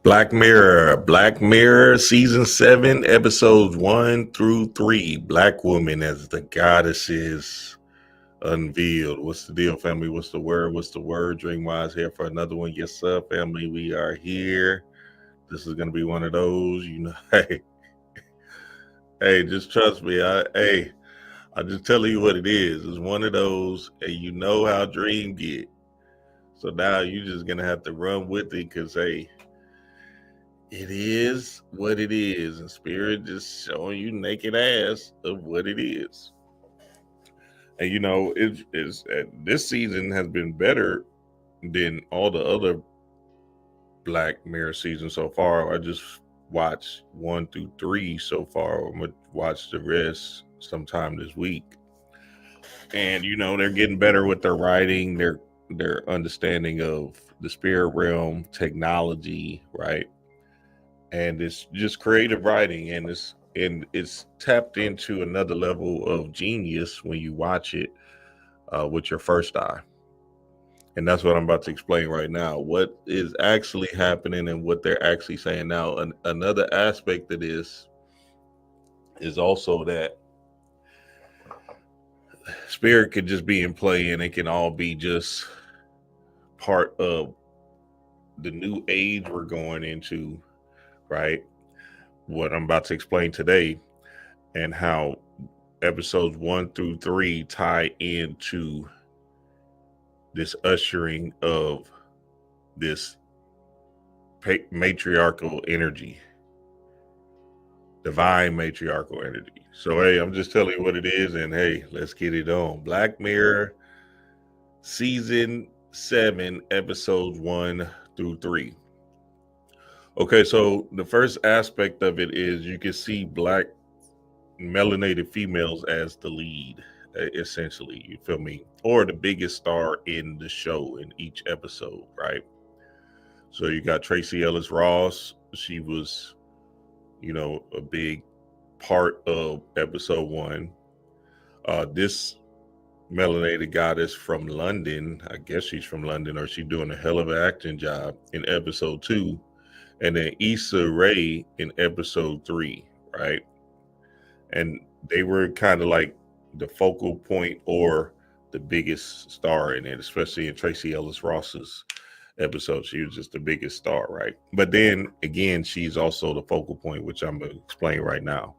Black Mirror, season 7, episodes 1 through 3. Black woman as the goddesses unveiled. What's the deal, family? What's the word? What's the word? Dreamwise here for another one. Yes, sir, family. We are here. This is gonna be one of those, hey, just trust me. I just tell you what it is. It's one of those, and you know how dream get. So now you're just gonna have to run with it, cause hey, it is what it is, and spirit just showing you naked ass of what it is. And this season has been better than all the other Black Mirror seasons so far. I just watched 1 through 3 so far. I'm gonna watch the rest sometime this week. And they're getting better with their writing, their understanding of the spirit realm, technology, right? And it's just creative writing, and it's tapped into another level of genius when you watch it with your first eye. And that's what I'm about to explain right now, what is actually happening and what they're actually saying now. Another aspect of this is also that spirit could just be in play, and it can all be just part of the new age we're going into, right? What I'm about to explain today, and how episodes 1 through 3 tie into this ushering of this matriarchal energy, divine matriarchal energy. So hey, I'm just telling you what it is, and hey, let's get it on. Black Mirror season 7, episodes 1 through 3. Okay, so the first aspect of it is you can see black melanated females as the lead, essentially, you feel me, or the biggest star in the show in each episode, right? So you got Tracy Ellis Ross. She was a big part of episode 1. This melanated goddess from London, I guess she's from London, or she's doing a hell of an acting job in episode 2. And then Issa Rae in episode 3, right? And they were kind of like the focal point or the biggest star in it, especially in Tracy Ellis Ross's episode. She was just the biggest star, right? But then again, she's also the focal point, which I'm going to explain right now.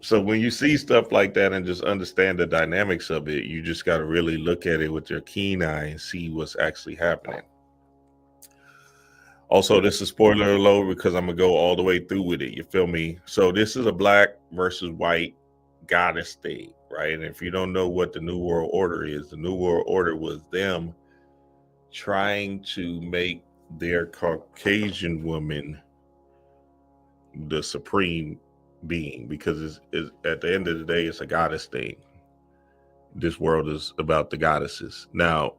So when you see stuff like that and just understand the dynamics of it, you just got to really look at it with your keen eye and see what's actually happening. Also, this is spoiler alert because I'm going to go all the way through with it. You feel me? So this is a black versus white goddess thing, right? And if you don't know what the New World Order is, the New World Order was them trying to make their Caucasian woman the supreme being, because it's at the end of the day, it's a goddess thing. This world is about the goddesses. Now,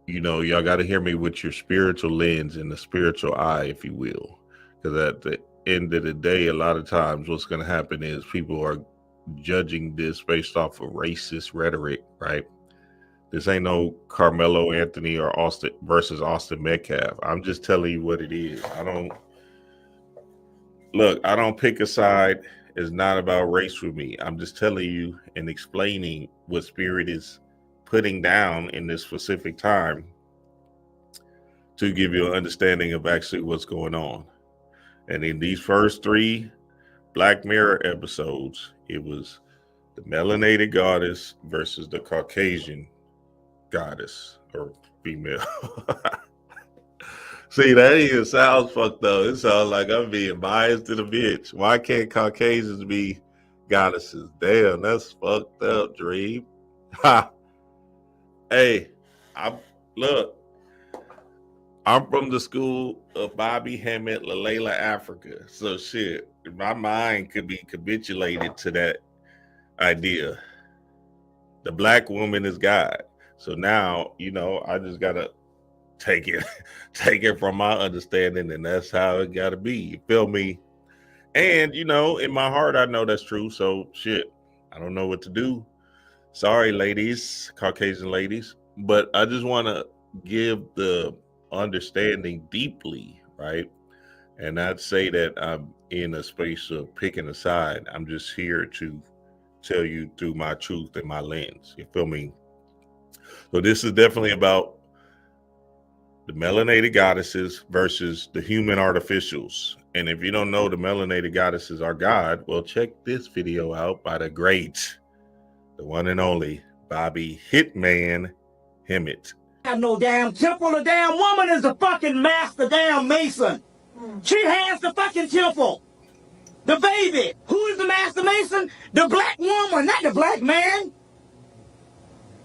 y'all got to hear me with your spiritual lens and the spiritual eye, if you will. Because at the end of the day, a lot of times what's going to happen is people are judging this based off of racist rhetoric, right? This ain't no Carmelo Anthony or Austin versus Austin Metcalf. I'm just telling you what it is. I don't pick a side. It's not about race for me. I'm just telling you and explaining what spirit is putting down in this specific time to give you an understanding of actually what's going on. And in these first 3 Black Mirror episodes, it was the melanated goddess versus the Caucasian goddess or female. See, that even sounds fucked up. It sounds like I'm being biased to the bitch. Why can't Caucasians be goddesses? Damn, that's fucked up, Dream. Ha. Hey, I'm from the school of Bobby Hemmett, Lalela, Africa. So shit, my mind could be capitulated to that idea. The black woman is God. So now, I just gotta take it from my understanding, and that's how it gotta be. You feel me? And in my heart, I know that's true. So shit, I don't know what to do. Sorry, ladies, Caucasian ladies, but I just want to give the understanding deeply, right? And I'd say that I'm in a space of picking a side. I'm just here to tell you through my truth and my lens. You feel me? So this is definitely about the melanated goddesses versus the human artificials. And if you don't know the melanated goddesses are God, well, check this video out by the great, the one and only Bobby Hitman Hemmett. Have no damn temple. The damn woman is the fucking master damn mason. She has the fucking temple. The baby. Who is the master mason? The black woman, not the black man.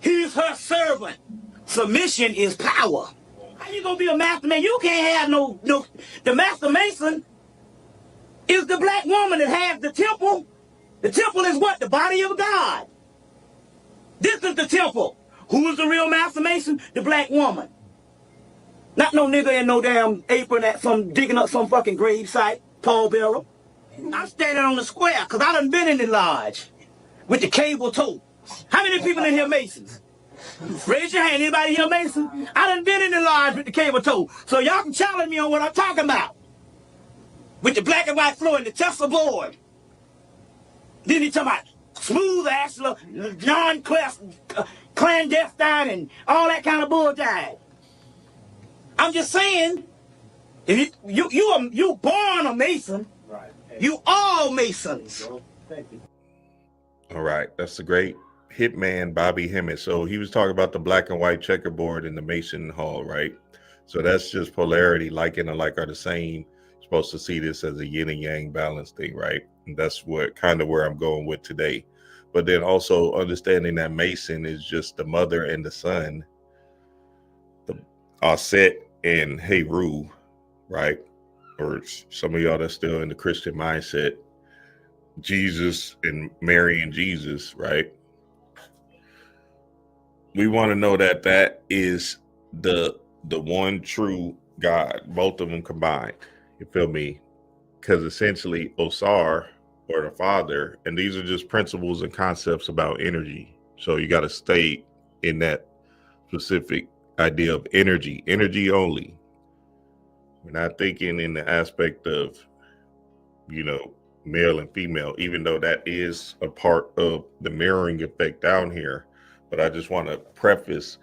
He's her servant. Submission is power. How you gonna be a master man? You can't have no. The master mason is the black woman that has the temple. The temple is what? The body of God. This is the temple. Who is the real master mason? The black woman. Not no nigga in no damn apron at some digging up some fucking grave site, pallbearer. I'm standing on the square because I done been in the lodge with the cable toe. How many people in here masons? Raise your hand. Anybody here mason? I done been in the lodge with the cable toe. So y'all can challenge me on what I'm talking about. With the black and white floor and the Tesla board. Then he talking about smooth ass, non-clandestine and all that kind of bullshit. I'm just saying, if you born a mason, right. You all masons. Thank you. All right, that's the great hitman Bobby Hemmett. So he was talking about the black and white checkerboard in the Mason Hall, right? So that's just polarity, like and alike are the same. You're supposed to see this as a yin and yang balance thing, right? And that's what kind of where I'm going with today. But then also understanding that Mason is just the mother and the son, the Aset and Heru, right? Or some of y'all that's still in the Christian mindset, Jesus and Mary and Jesus, right? We want to know that that is the one true God, both of them combined. You feel me? Because essentially Osar, or the father, and these are just principles and concepts about energy. So you got to stay in that specific idea of energy only. We're not thinking in the aspect of, male and female, even though that is a part of the mirroring effect down here. But I just want to preface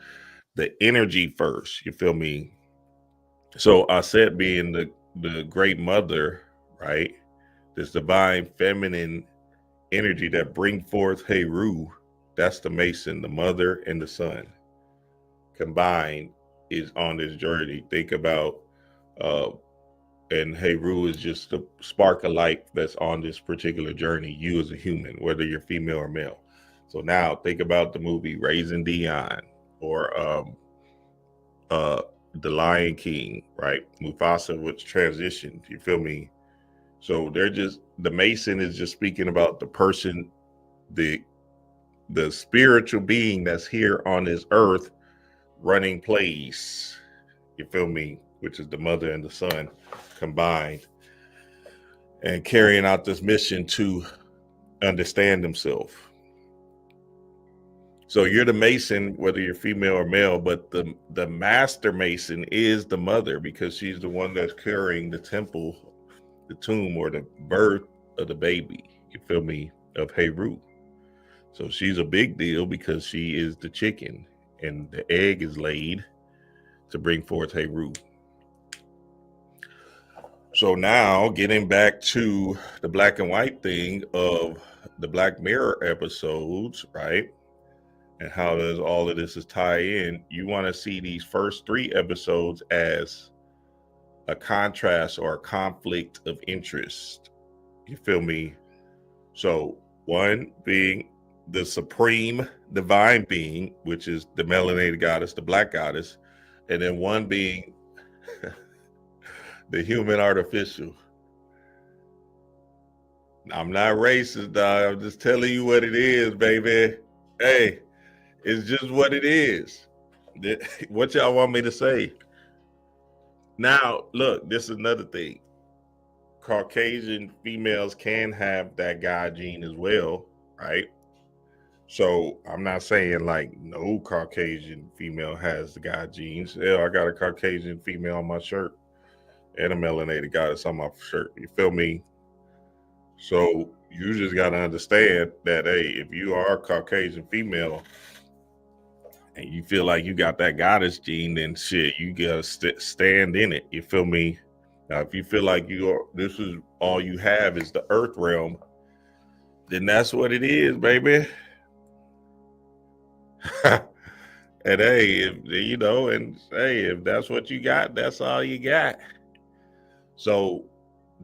the energy first. You feel me? So I said being the great mother, right? This divine feminine energy that bring forth Heru, that's the Mason, the mother and the son combined is on this journey. Think about, and Heru is just the spark of light that's on this particular journey, you as a human, whether you're female or male. So now think about the movie Raising Dion or The Lion King, right? Mufasa was transitioned, you feel me? So they're just, the Mason is just speaking about the person, the spiritual being that's here on this earth running plays, you feel me? Which is the mother and the son combined and carrying out this mission to understand themselves. So you're the Mason, whether you're female or male, but the master Mason is the mother because she's the one that's carrying the temple, the tomb, or the birth of the baby, you feel me, of Heru. So she's a big deal because she is the chicken and the egg is laid to bring forth Heru. So now getting back to the black and white thing of the Black Mirror episodes, right? And how does all of this is tie in? You want to see these first 3 episodes as a contrast or a conflict of interest. You feel me? So one being the supreme divine being, which is the melanated goddess, the black goddess, and then one being the human artificial. I'm not racist, dog. I'm just telling you what it is, baby. Hey, it's just what it is. What y'all want me to say? Now, look, this is another thing. Caucasian females can have that God gene as well, right? So I'm not saying like no Caucasian female has the God genes. Yeah, I got a Caucasian female on my shirt and a melanated goddess on my shirt. You feel me? So you just got to understand that, hey, if you are a Caucasian female and you feel like you got that goddess gene, then shit, you gotta stand in it. You feel me? Now, if you feel like this is all you have is the earth realm, then that's what it is, baby. And hey, if that's what you got, that's all you got. So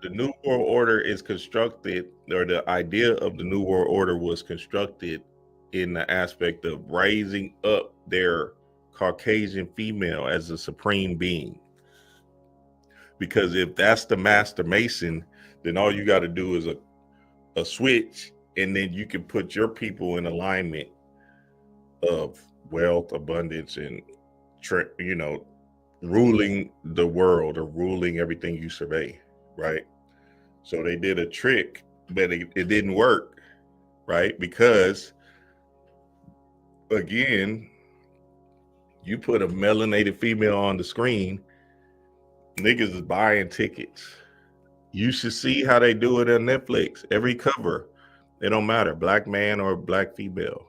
the New World Order is constructed, or the idea of the New World Order was constructed in the aspect of raising up their Caucasian female as a supreme being. Because if that's the Master Mason, then all you got to do is a switch, and then you can put your people in alignment of wealth, abundance, and ruling the world or ruling everything you survey, right? So they did a trick, but it didn't work, right? Because again, you put a melanated female on the screen, niggas is buying tickets. You should see how they do it on Netflix. Every cover, it don't matter, black man or black female.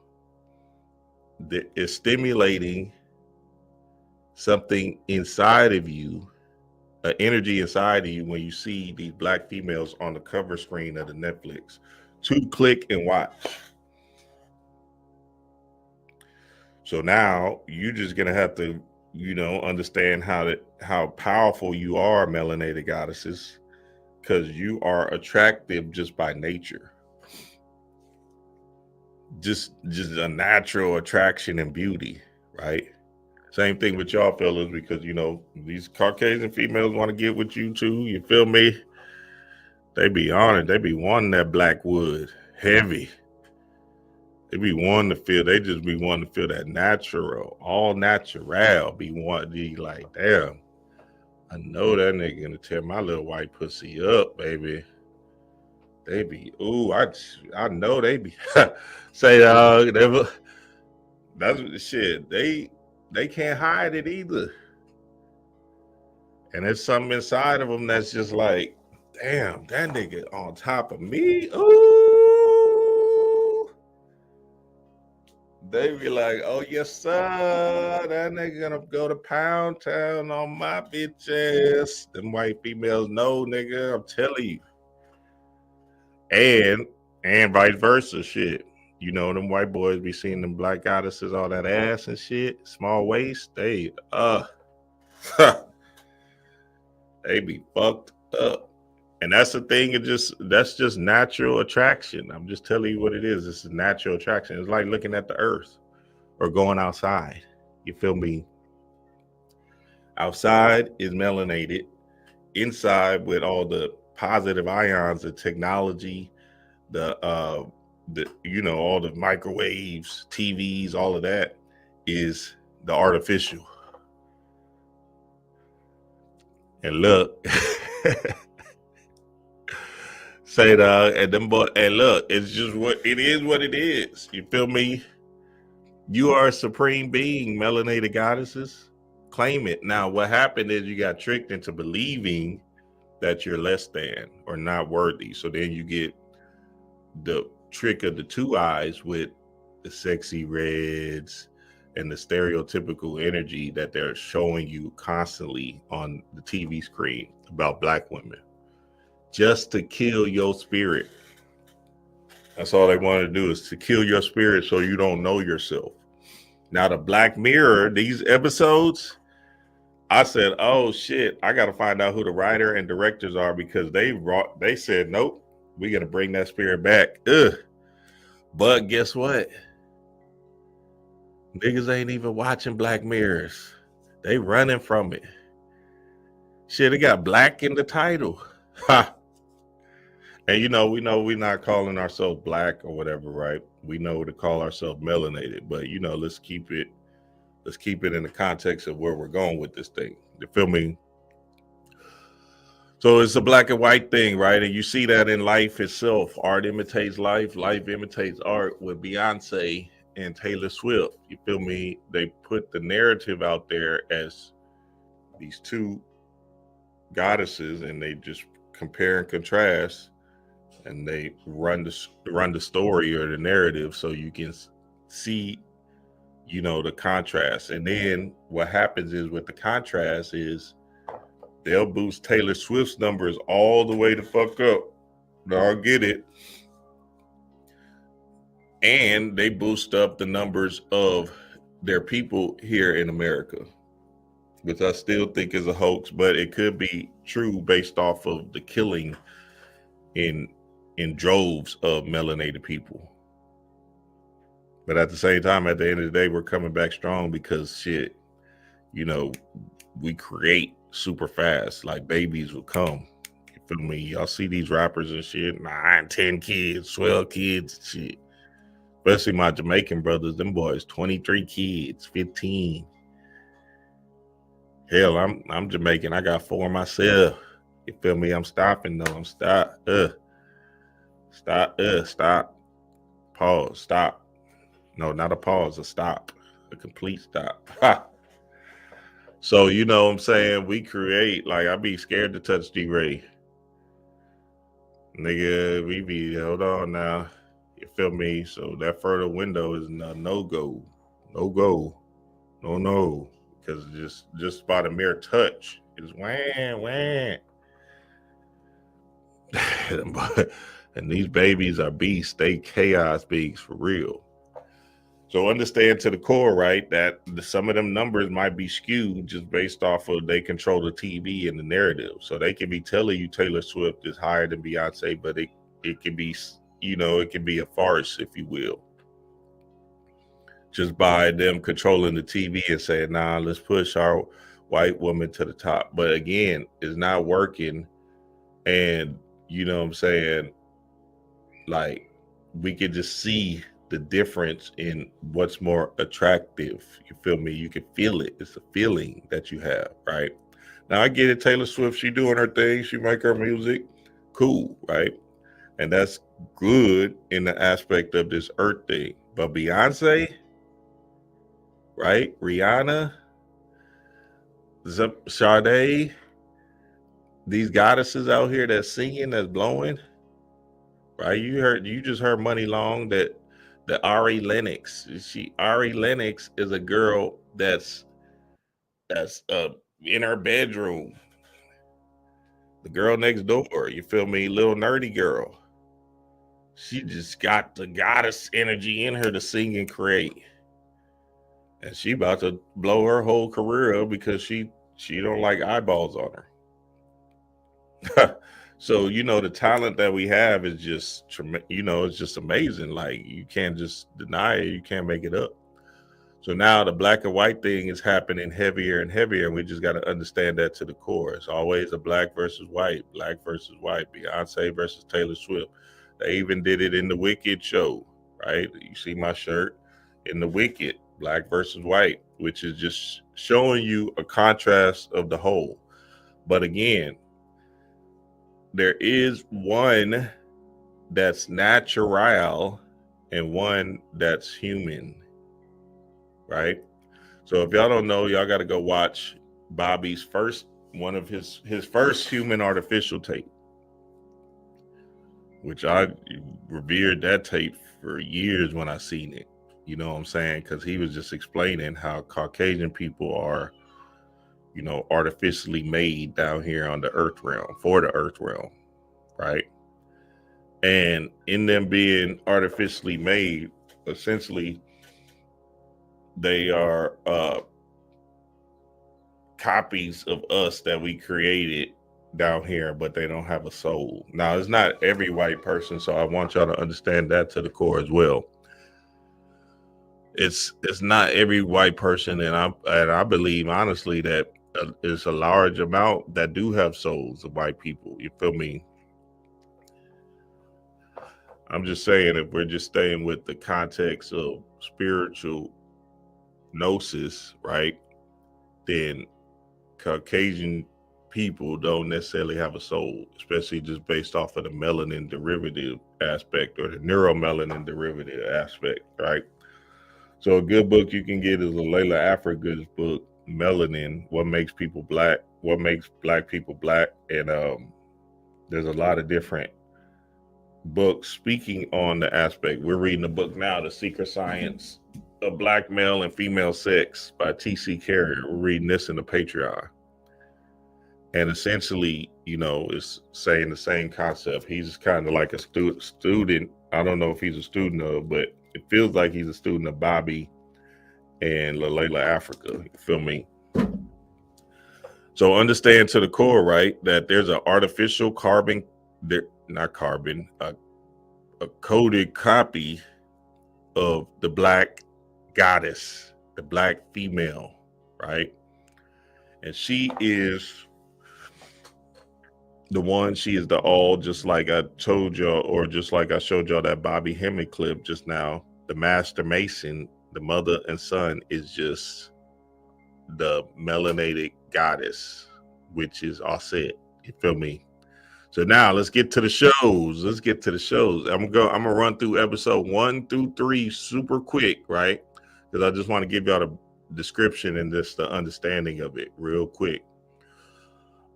It's stimulating something inside of you, an energy inside of you when you see these black females on the cover screen of the Netflix. To click and watch. So now you're just gonna have to, understand how powerful you are, melanated goddesses, because you are attractive just by nature. Just a natural attraction and beauty, right? Same thing with y'all fellas, because these Caucasian females want to get with you too. You feel me? They be on it. They be wanting that black wood heavy. They be wanting to feel. They just be wanting to feel that natural, all natural. Be like, damn, I know that nigga gonna tear my little white pussy up, baby. They be, ooh, I know they be say that's the shit. They can't hide it either. And there's something inside of them that's just like, damn, that nigga on top of me. Ooh. They be like, oh, yes, sir. That nigga gonna go to Pound Town on my bitches. Them white females know, nigga. I'm telling you. And vice versa, shit. Them white boys be seeing them black goddesses, all that ass and shit, small waist. They they be fucked up. And that's the thing. That's just natural attraction. I'm just telling you what it is. It's a natural attraction. It's like looking at the earth or going outside. You feel me? Outside is melanated. Inside, with all the positive ions, the technology, all the microwaves, TVs, all of that is the artificial. And look, say dog, and them boy, and look, it's just what it is. What it is. You feel me? You are a supreme being, melanated goddesses. Claim it. Now, what happened is you got tricked into believing that you're less than or not worthy. So then you get the trick of the two eyes with the sexy reds and the stereotypical energy that they're showing you constantly on the TV screen about black women, just to kill your spirit. That's all they want to do, is to kill your spirit so you don't know yourself. Now, the Black Mirror, these episodes, I said, oh shit, I got to find out who the writer and directors are, because they said, nope, we're going to bring that spirit back. Ugh. But guess what? Niggas ain't even watching Black Mirrors. They running from it. Shit, it got black in the title. Ha. And we know we're not calling ourselves black or whatever, right? We know to call ourselves melanated, but let's keep it in the context of where we're going with this thing. You feel me? So it's a black and white thing, right? And you see that in life itself. Art imitates life, life imitates art with Beyonce and Taylor Swift. You feel me? They put the narrative out there as these two goddesses, and they just compare and contrast, and they run the story or the narrative so you can see, you know, the contrast. And then what happens is with the contrast is they'll boost Taylor Swift's numbers all the way to fuck up. I'll get it. And they boost up the numbers of their people here in America, which I still think is a hoax, but it could be true based off of the killing in droves of melanated people. But at the same time, at the end of the day, we're coming back strong because shit, you know, we create super fast. Like babies will come. You feel me? Y'all see these rappers and shit, 9, 10 kids, 12 kids and shit. Especially my Jamaican brothers, them boys, 23 kids, 15. Hell, I'm Jamaican. I got 4 myself. You feel me? I'm stopping though. I'm stop. Stop. Pause. Stop. No, not a pause, a stop. A complete stop. Ha. So you know what I'm saying? We create, like I be scared to touch D-Ray. Nigga, we be, hold on now. You feel me? So that further window is no-go. No-go. No. Because just by the mere touch is wham. And these babies are beasts. They chaos beings for real. So understand to the core, right, that some of them numbers might be skewed just based off of they control the TV and the narrative. So they can be telling you Taylor Swift is higher than Beyonce, but it can be, you know, it can be a farce, if you will. Just by them controlling the TV and saying, nah, let's push our white woman to the top. But again, it's not working. And you know what I'm saying? Like, we can just see the difference in what's more attractive. You feel me? You can feel it. It's a feeling that you have, right? Now I get it. Taylor Swift, she doing her thing. She make her music. Cool, right? And that's good in the aspect of this earth thing. But Beyonce, right? Rihanna, Sade, these goddesses out here that's singing, that's blowing, right? You just heard Money Long that the Ari Lennox. Ari Lennox is a girl that's in her bedroom. The girl next door, you feel me? Little nerdy girl. She just got the goddess energy in her to sing and create. And she about to blow her whole career up because she don't like eyeballs on her. So, you know, the talent that we have is just, you know, it's just amazing. Like, you can't just deny it. You can't make it up. So now the black and white thing is happening heavier and heavier. And we just got to understand that to the core. It's always a black versus white, Beyonce versus Taylor Swift. They even did it in the Wicked show, right? You see my shirt in the Wicked, black versus white, which is just showing you a contrast of the whole. But again, there is one that's natural and one that's human, right? So if y'all don't know, y'all got to go watch Bobby's one of his first human artificial tape, which I revered that tape for years when I seen it. You know what I'm saying? Because he was just explaining how Caucasian people are, you know, artificially made down here on the earth realm, for the earth realm, right? And in them being artificially made, essentially, they are copies of us that we created down here, but they don't have a soul. Now, it's not every white person, so I want y'all to understand that to the core as well. It's not every white person, and I believe honestly that it's a large amount that do have souls of white people. You feel me? I'm just saying, if we're just staying with the context of spiritual gnosis, right? Then Caucasian people don't necessarily have a soul, especially just based off of the melanin derivative aspect or the neuromelanin derivative aspect, right? So a good book you can get is Layla Africa's book, Melanin, What Makes People Black, What Makes Black People Black. And there's a lot of different books speaking on the aspect. We're reading a book now, The Secret Science of Black Male and Female Sex by T.C. Carrier. We're reading this in the Patreon. And essentially, you know, it's saying the same concept. He's kind of like a student. I don't know if he's a student of, but it feels like he's a student of Bobby and Layla Africa. You feel me? So understand to the core, right, that there's an artificial carbon, not carbon, a coded copy of the black goddess, the black female, right? And she is the one, she is the all, just like I told y'all, or just like I showed y'all that Bobby Hemming clip just now. The Master Mason, the mother and son, is just the melanated goddess, which is Osset. You feel me? So now let's get to the shows. I'm gonna run through episode 1 through 3 super quick, right? Because I just want to give y'all the description and just the understanding of it real quick.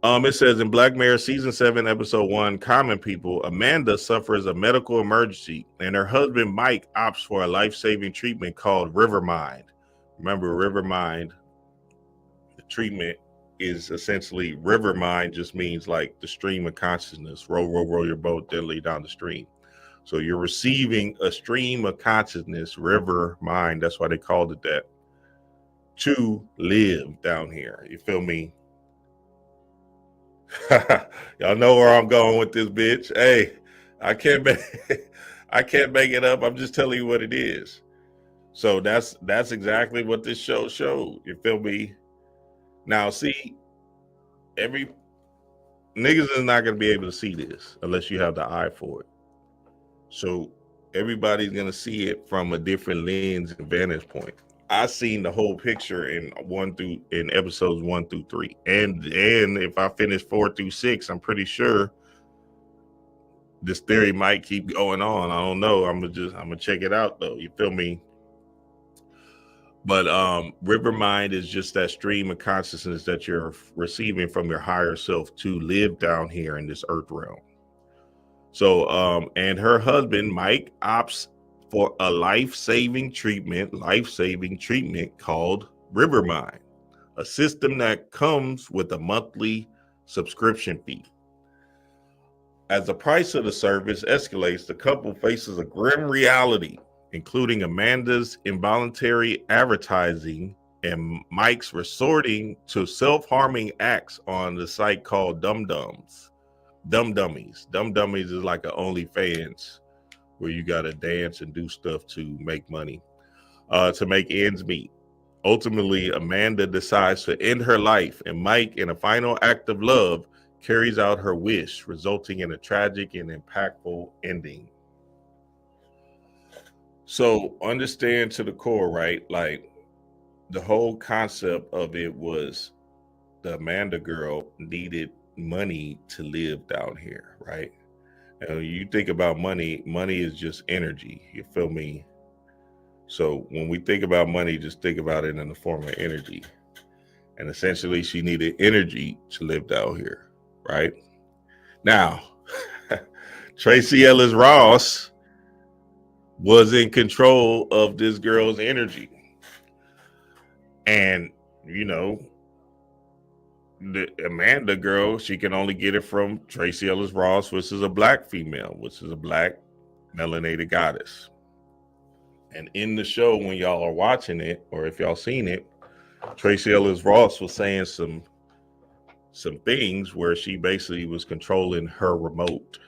It says in Black Mirror season 7, episode 1, Common People, Amanda suffers a medical emergency and her husband Mike opts for a life-saving treatment called River Mind. Remember, River Mind, the treatment is essentially, River Mind just means like the stream of consciousness. Row your boat gently down the stream. So you're receiving a stream of consciousness, River Mind, that's why they called it that, to live down here. You feel me? Y'all know where I'm going with this, bitch. Hey, I can't make it up. I'm just telling you what it is. So that's exactly what this show showed. You feel me? Now, see, every niggas is not gonna be able to see this unless you have the eye for it. So everybody's gonna see it from a different lens and vantage point. I seen the whole picture in episodes 1 through 3, and if I finish 4 through 6, I'm pretty sure this theory might keep going on. I don't know. I'm gonna check it out though. You feel me? But River Mind is just that stream of consciousness that you're receiving from your higher self to live down here in this earth realm. So and her husband Mike opts for a life-saving treatment called River Mind, a system that comes with a monthly subscription fee. As the price of the service escalates, the couple faces a grim reality, including Amanda's involuntary advertising and Mike's resorting to self-harming acts on the site called Dumb Dummies. Dumb Dummies is like an OnlyFans where you got to dance and do stuff to make money, to make ends meet. Ultimately, Amanda decides to end her life, and Mike, in a final act of love, carries out her wish, resulting in a tragic and impactful ending. So understand to the core, right? Like, the whole concept of it was the Amanda girl needed money to live down here, right? And when you think about money is just energy. You feel me? So when we think about money, just think about it in the form of energy. And essentially, she needed energy to live down here, right? Now, Tracy Ellis Ross was in control of this girl's energy. And, you know, the Amanda girl, she can only get it from Tracy Ellis Ross, which is a black female, which is a black melanated goddess. And in the show, when y'all are watching it, or if y'all seen it, Tracy Ellis Ross was saying some things where she basically was controlling her remote.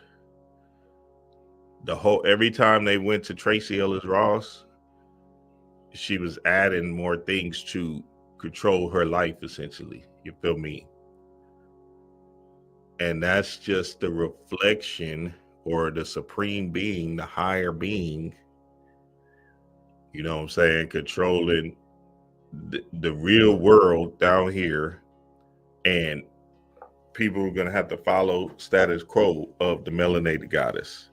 Every time they went to Tracy Ellis Ross, she was adding more things to control her life, essentially. You feel me? And that's just the reflection, or the supreme being, the higher being, you know what I'm saying, controlling the real world down here. And people are going to have to follow status quo of the melanated goddess,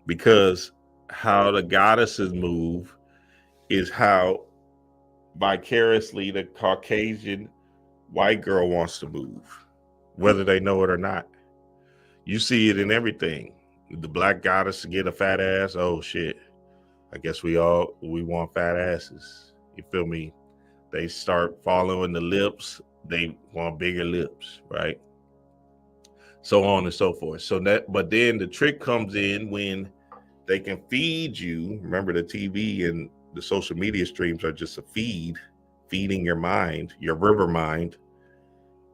because how the goddesses move is how vicariously the Caucasian white girl wants to move, whether they know it or not. You see it in everything. The black goddess get a fat ass. Oh shit. I guess we want fat asses. You feel me? They start following the lips. They want bigger lips, right? So on and so forth. But then the trick comes in when they can feed you. Remember, the TV and the social media streams are just a feeding your mind, your river mind,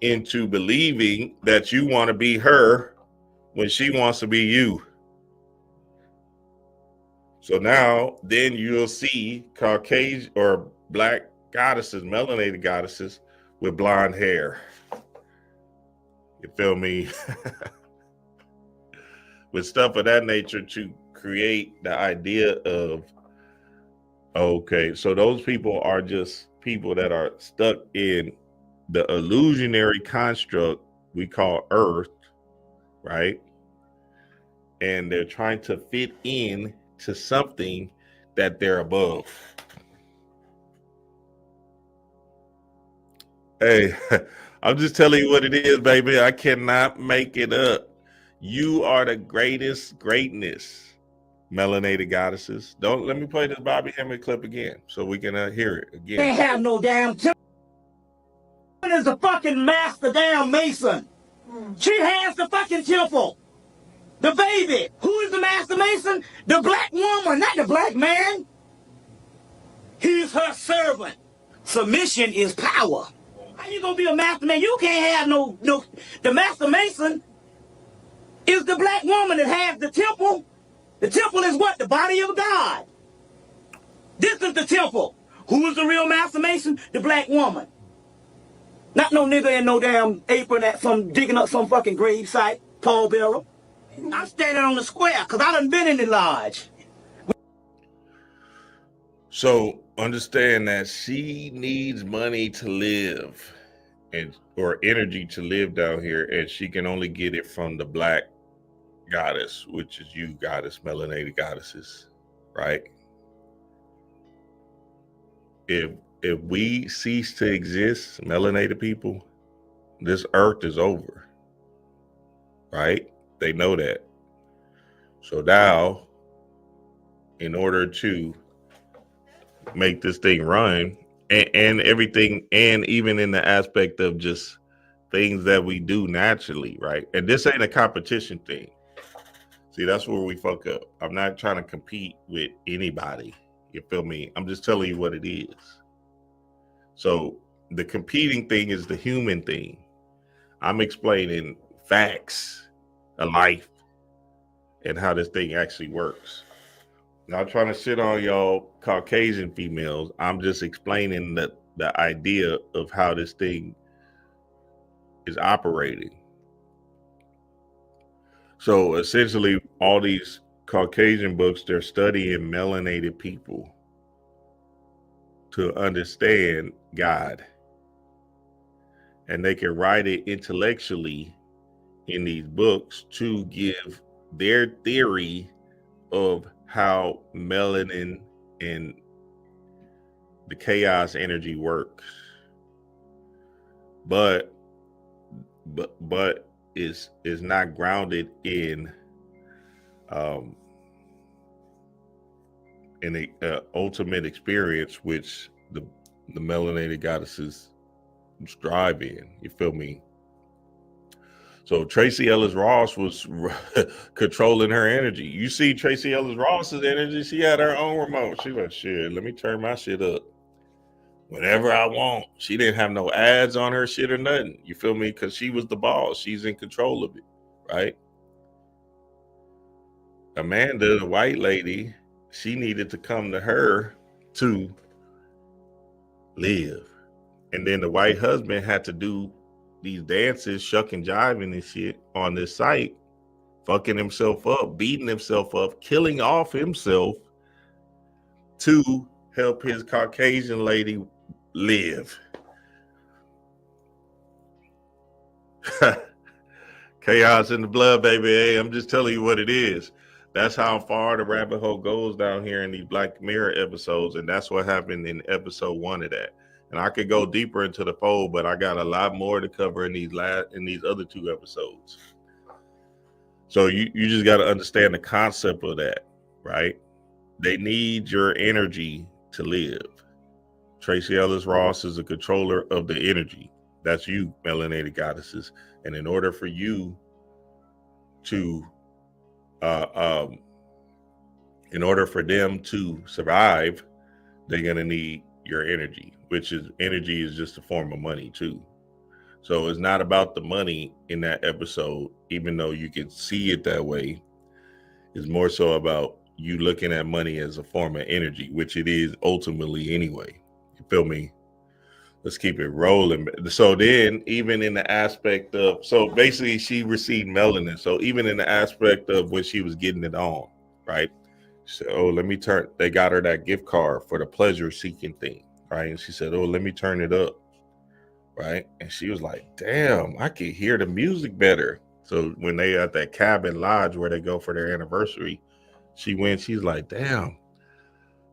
into believing that you want to be her when she wants to be you. So now, then you'll see Caucasian or black goddesses, melanated goddesses with blonde hair. You feel me? With stuff of that nature to create the idea of, okay, so those people are just people that are stuck in the illusionary construct we call Earth, right? And they're trying to fit in to something that they're above. Hey, I'm just telling you what it is, baby. I cannot make it up. You are the greatest greatness, melanated goddesses. Don't let me play this Bobby Hemming clip again so we can hear it again. Can't have no damn temple. Is a fucking master damn mason. She has the fucking temple. The baby, who is the master mason? The black woman, not the black man. He's her servant. Submission is power. How you gonna be a master man? You can't have no. The master mason is the black woman that has the temple. The temple is what? The body of God. This is the temple. Who is the real master mason? The black woman. Not no nigga in no damn apron at some digging up some fucking grave site, pallbearer. I'm standing on the square because I done been in the lodge. So understand that she needs money to live, or energy to live down here, and she can only get it from the black goddess, which is you, goddess, melanated goddesses, right? If we cease to exist, melanated people, this earth is over, right? They know that. So now, in order to make this thing run, and everything, and even in the aspect of just things that we do naturally, right? And this ain't a competition thing. See, that's where we fuck up. I'm not trying to compete with anybody. You feel me? I'm just telling you what it is. So the competing thing is the human thing. I'm explaining facts of life and how this thing actually works. Not trying to shit on y'all Caucasian females. I'm just explaining the idea of how this thing is operating. So essentially, all these Caucasian books, they're studying melanated people to understand God. And they can write it intellectually in these books to give their theory of how melanin and the chaos energy works. But is not grounded in a ultimate experience, which the melanated goddesses strive in. You feel me? So Tracy Ellis Ross was controlling her energy. You see Tracy Ellis Ross's energy, she had her own remote. She was, shit, let me turn my shit up whenever I want. She didn't have no ads on her shit or nothing. You feel me? Because she was the boss. She's in control of it, right? Amanda, the white lady, she needed to come to her to live. And then the white husband had to do these dances, shucking, jiving and shit on this site, fucking himself up, beating himself up, killing off himself to help his Caucasian lady live. Chaos in the blood, baby. Hey, I'm just telling you what it is. That's how far the rabbit hole goes down here in these Black Mirror episodes, and that's what happened in episode 1 of that. And I could go deeper into the fold, but I got a lot more to cover in these other 2 episodes. So you just got to understand the concept of that, right? They need your energy to live. Tracy Ellis Ross is a controller of the energy. That's you, melanated goddesses. And in order for you to, in order for them to survive, they're going to need your energy, which is energy is just a form of money too. So it's not about the money in that episode, even though you can see it that way. It's more so about you looking at money as a form of energy, which it is ultimately anyway. You feel me? Let's keep it rolling. So then, even in the aspect of, so basically she received melanin. So even in the aspect of when she was getting it on, right? She said, oh, they got her that gift card for the pleasure seeking thing, right? And she said, oh, let me turn it up, right? And she was like, damn, I can hear the music better. So when they at that cabin lodge where they go for their anniversary, she's like, damn,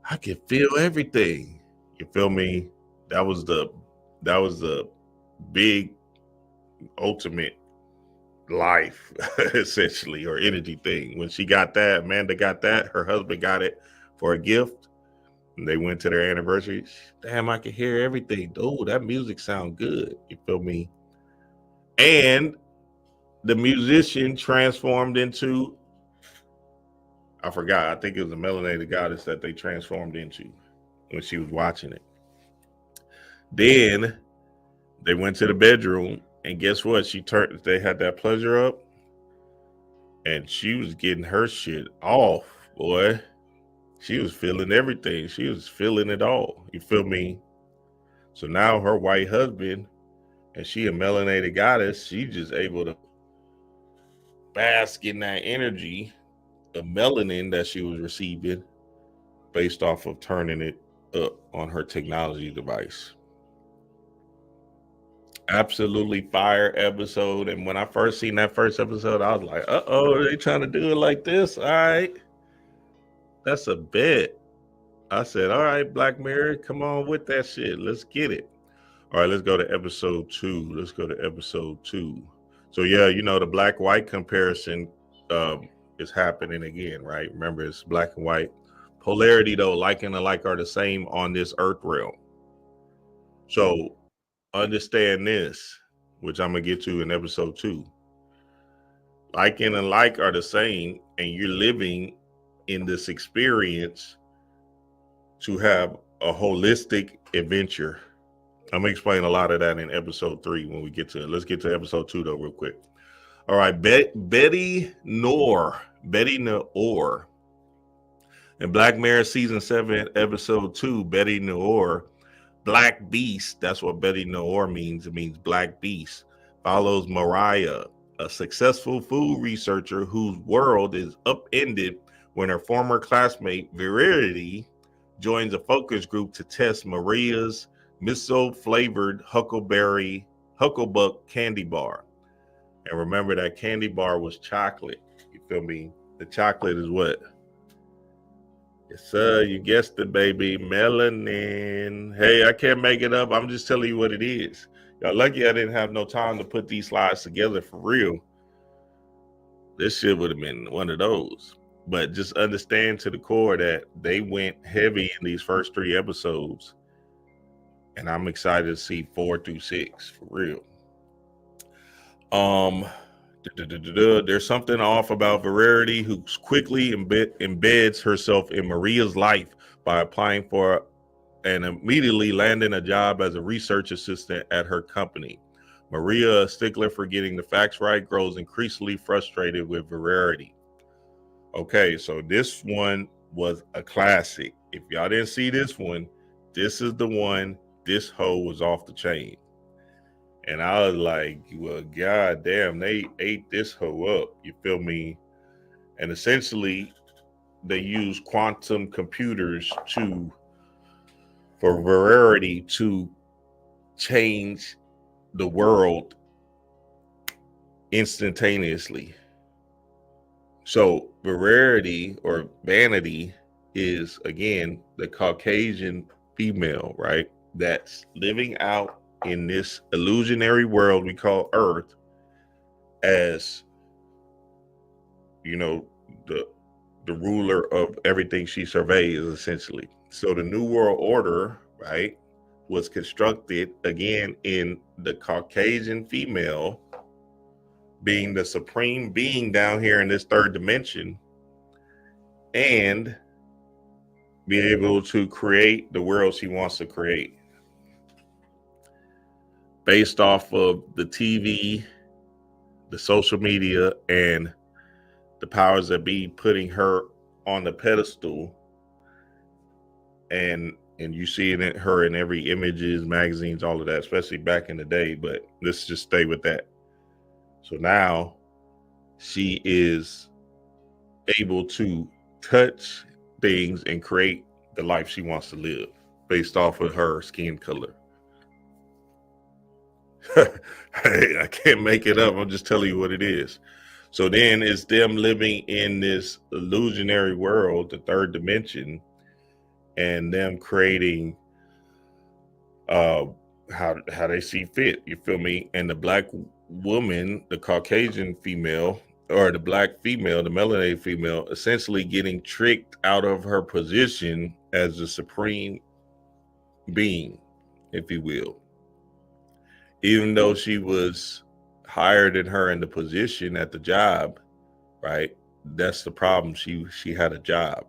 I can feel everything. You feel me? That was the big ultimate life essentially, or energy thing. When she got that, Amanda got that, her husband got it for a gift, and they went to their anniversary. Damn, I can hear everything. Oh, that music sound good. You feel me? And the musician transformed into, I forgot, I think it was a melanated goddess that they transformed into when she was watching it. Then they went to the bedroom, and guess what? They had that pleasure up, and she was getting her shit off, boy. She was feeling everything. She was feeling it all. You feel me? So now her white husband, and she a melanated goddess, she just able to bask in that energy of melanin that she was receiving based off of turning it up on her technology device. Absolutely fire episode. And when I first seen that first episode, I was like, uh-oh, are they trying to do it like this? All right. That's a bet. I said, all right, Black Mirror, come on with that shit. Let's get it. All right, let's go to episode 2. So yeah, the black-white comparison is happening again, right? Remember, it's black and white. Polarity, though, like and alike are the same on this earth realm. So understand this, which I'm going to get to in episode 2. Like and alike are the same, and you're living in this experience to have a holistic adventure. I'm going to explain a lot of that in episode 3 when we get to it. Let's get to episode 2, though, real quick. All right, Bete Noire. In Black Mirror Season 7, Episode 2, Bete Noire, Black Beast, that's what Bete Noire means. It means Black Beast. Follows Mariah, a successful food researcher whose world is upended when her former classmate, Reverie, joins a focus group to test Maria's miso-flavored Hucklebuck candy bar. And remember, that candy bar was chocolate. You feel me? The chocolate is what? Yes, sir. You guessed it, baby. Melanin. Hey, I can't make it up. I'm just telling you what it is. Y'all lucky I didn't have no time to put these slides together for real. This shit would have been one of those. But just understand to the core that they went heavy in these first 3 episodes. And I'm excited to see 4 through 6 for real. There's something off about Verity, who quickly embeds herself in Maria's life by applying for and immediately landing a job as a research assistant at her company. Maria, a stickler for getting the facts right, grows increasingly frustrated with Verity. Okay, so this one was a classic. If y'all didn't see this one, this is the one. This hoe was off the chain. And I was like, well, goddamn, they ate this hoe up. You feel me? And essentially, they use quantum computers for Verity to change the world instantaneously. So rarity or vanity is, again, the Caucasian female, right? That's living out in this illusionary world we call Earth as, you know, the ruler of everything she surveys, essentially. So the New World Order, right, was constructed again in the Caucasian female being the supreme being down here in this third dimension, and be able to create the world she wants to create based off of the TV, the social media, and the powers that be putting her on the pedestal. And you see it in her in every images, magazines, all of that, especially back in the day. But let's just stay with that. So now she is able to touch things and create the life she wants to live based off of her skin color. Hey, I can't make it up. I'm just telling you what it is. So then it's them living in this illusionary world, the third dimension, and them creating how they see fit. You feel me? And the black woman, the Caucasian female, or the black female, the melanated female, essentially getting tricked out of her position as the supreme being, if you will. Even though she was higher than her in the position at the job, right? That's the problem. She had a job,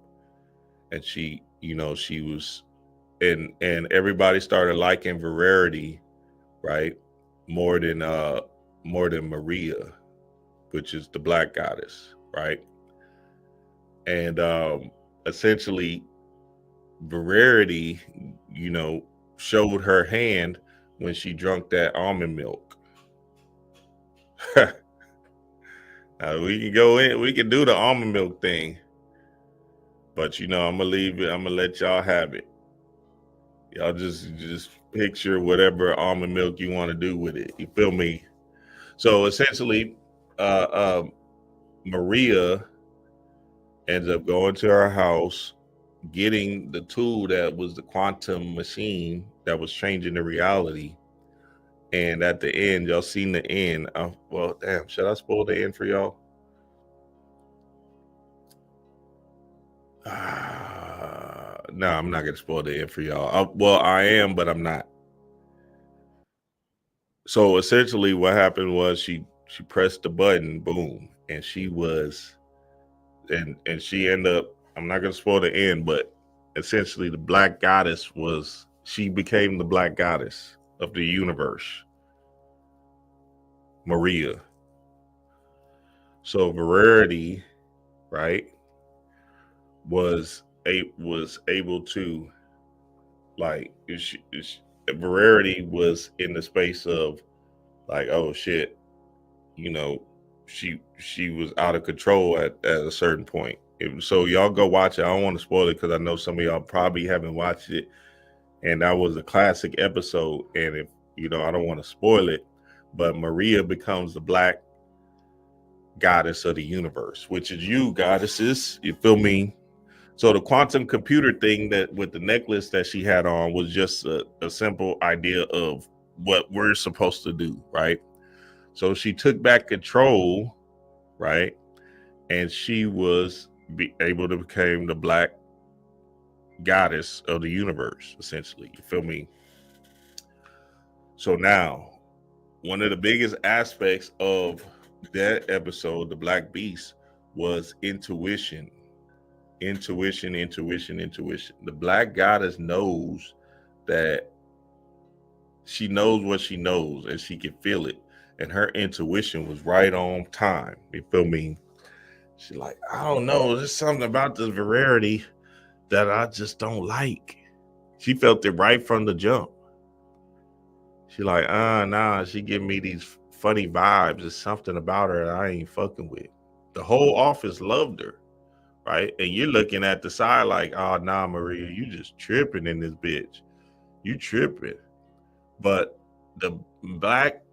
and she was, and everybody started liking Reverie, right? More than Maria, which is the black goddess, right? And essentially Reverie, showed her hand when she drank that almond milk. We can go in, we can do the almond milk thing, but I'm gonna leave it. I'm gonna let y'all have it. Y'all just picture whatever almond milk you want to do with it. You feel me? So essentially, Maria ends up going to her house, getting the tool that was the quantum machine that was changing the reality. And at the end, y'all seen the end. Well, damn, should I spoil the end for y'all? No, I'm not gonna spoil the end for y'all. Well, I am, but I'm not. So essentially, what happened was she pressed the button, boom, and she was, and she ended up. I'm not gonna spoil the end, but essentially, the black goddess she became the black goddess of the universe, Maria. So Verity, right, was able to, like, Verity was in the space of, like, oh shit, she was out of control at a certain point. So y'all go watch it. I don't want to spoil it because I know some of y'all probably haven't watched it, and that was a classic episode. And if I don't want to spoil it, but Maria becomes the black goddess of the universe, which is you, goddesses. You feel me? So the quantum computer thing that with the necklace that she had on was just a simple idea of what we're supposed to do, right? So she took back control, right? And she was able to become the black goddess of the universe, essentially. You feel me? So now, one of the biggest aspects of that episode, the Black Beast, was intuition. Intuition. The black goddess knows that she knows what she knows, and she can feel it. And her intuition was right on time. You feel me? She's like, I don't know, there's something about this Verity that I just don't like. She felt it right from the jump. She like, nah, she giving me these funny vibes. There's something about her that I ain't fucking with. The whole office loved her, right? And you're looking at the side like, oh, nah, Maria, you just tripping in this bitch. You tripping. But the black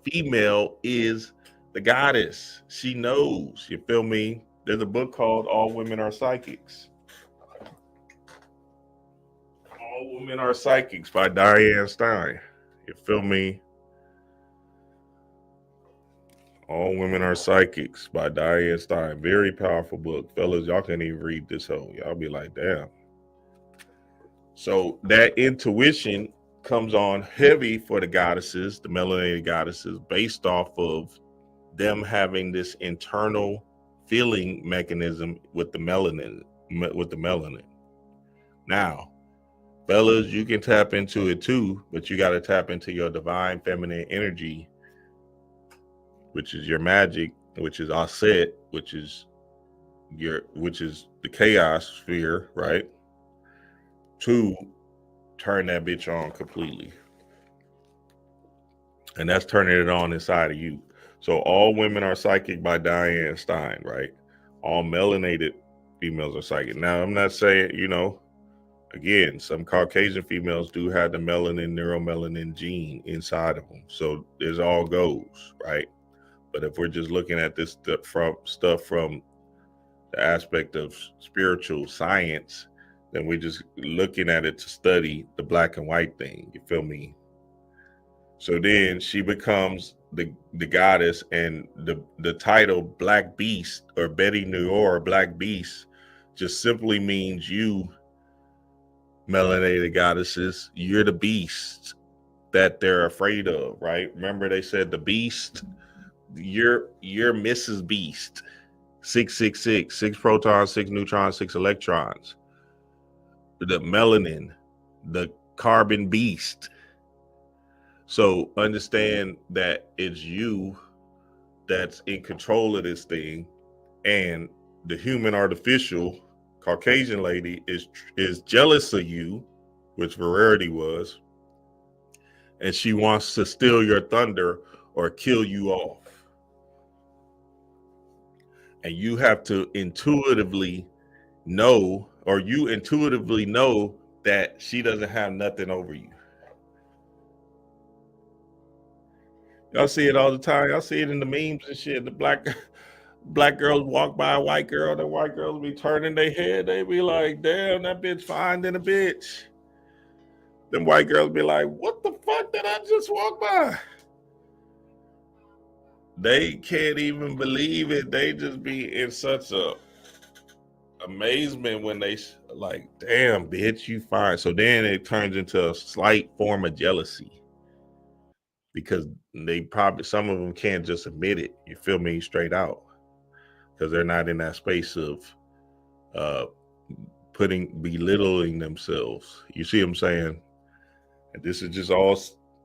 female is the goddess. She knows. You feel me? There's a book called All Women Are Psychics. All Women Are Psychics by Diane Stein. You feel me? All Women Are Psychics by Diane Stein. Very powerful book. Fellas, y'all can't even read this whole. Y'all be like, damn. So that intuition comes on heavy for the goddesses, the melanated goddesses, based off of them having this internal feeling mechanism with the melanin. Now, fellas, you can tap into it too, but you got to tap into your divine feminine energy, which is your magic, which is Aset, which is the chaos sphere, right? To turn that bitch on completely. And that's turning it on inside of you. So All Women Are Psychic by Diane Stein, right? All melanated females are psychic. Now, I'm not saying, again, some Caucasian females do have the melanin, neuromelanin gene inside of them. So there's all goes, right? But if we're just looking at this stuff from the aspect of spiritual science, then we're just looking at it to study the black and white thing. You feel me? So then she becomes the goddess, and the title Black Beast or Bete Noire, Black Beast, just simply means you, melanated goddesses, you're the beast that they're afraid of, right? Remember they said the beast, you're Mrs. Beast, 666, 6 protons, 6 neutrons, 6 electrons. The melanin, the carbon beast. So understand that it's you that's in control of this thing, and the human artificial Caucasian lady is jealous of you, which Reverie was, and she wants to steal your thunder or kill you off. And you have to intuitively know, or you intuitively know that she doesn't have nothing over you. Y'all see it all the time. Y'all see it in the memes and shit. The black girls walk by a white girl, the white girls be turning their head. They be like, damn, that bitch fine than a bitch. Them white girls be like, what the fuck did I just walk by? They can't even believe it. They just be in such a amazement when they like, damn, bitch, you fine. So then it turns into a slight form of jealousy, because they probably, some of them can't just admit it, you feel me, straight out, because they're not in that space of belittling themselves. You see what I'm saying? And this is just all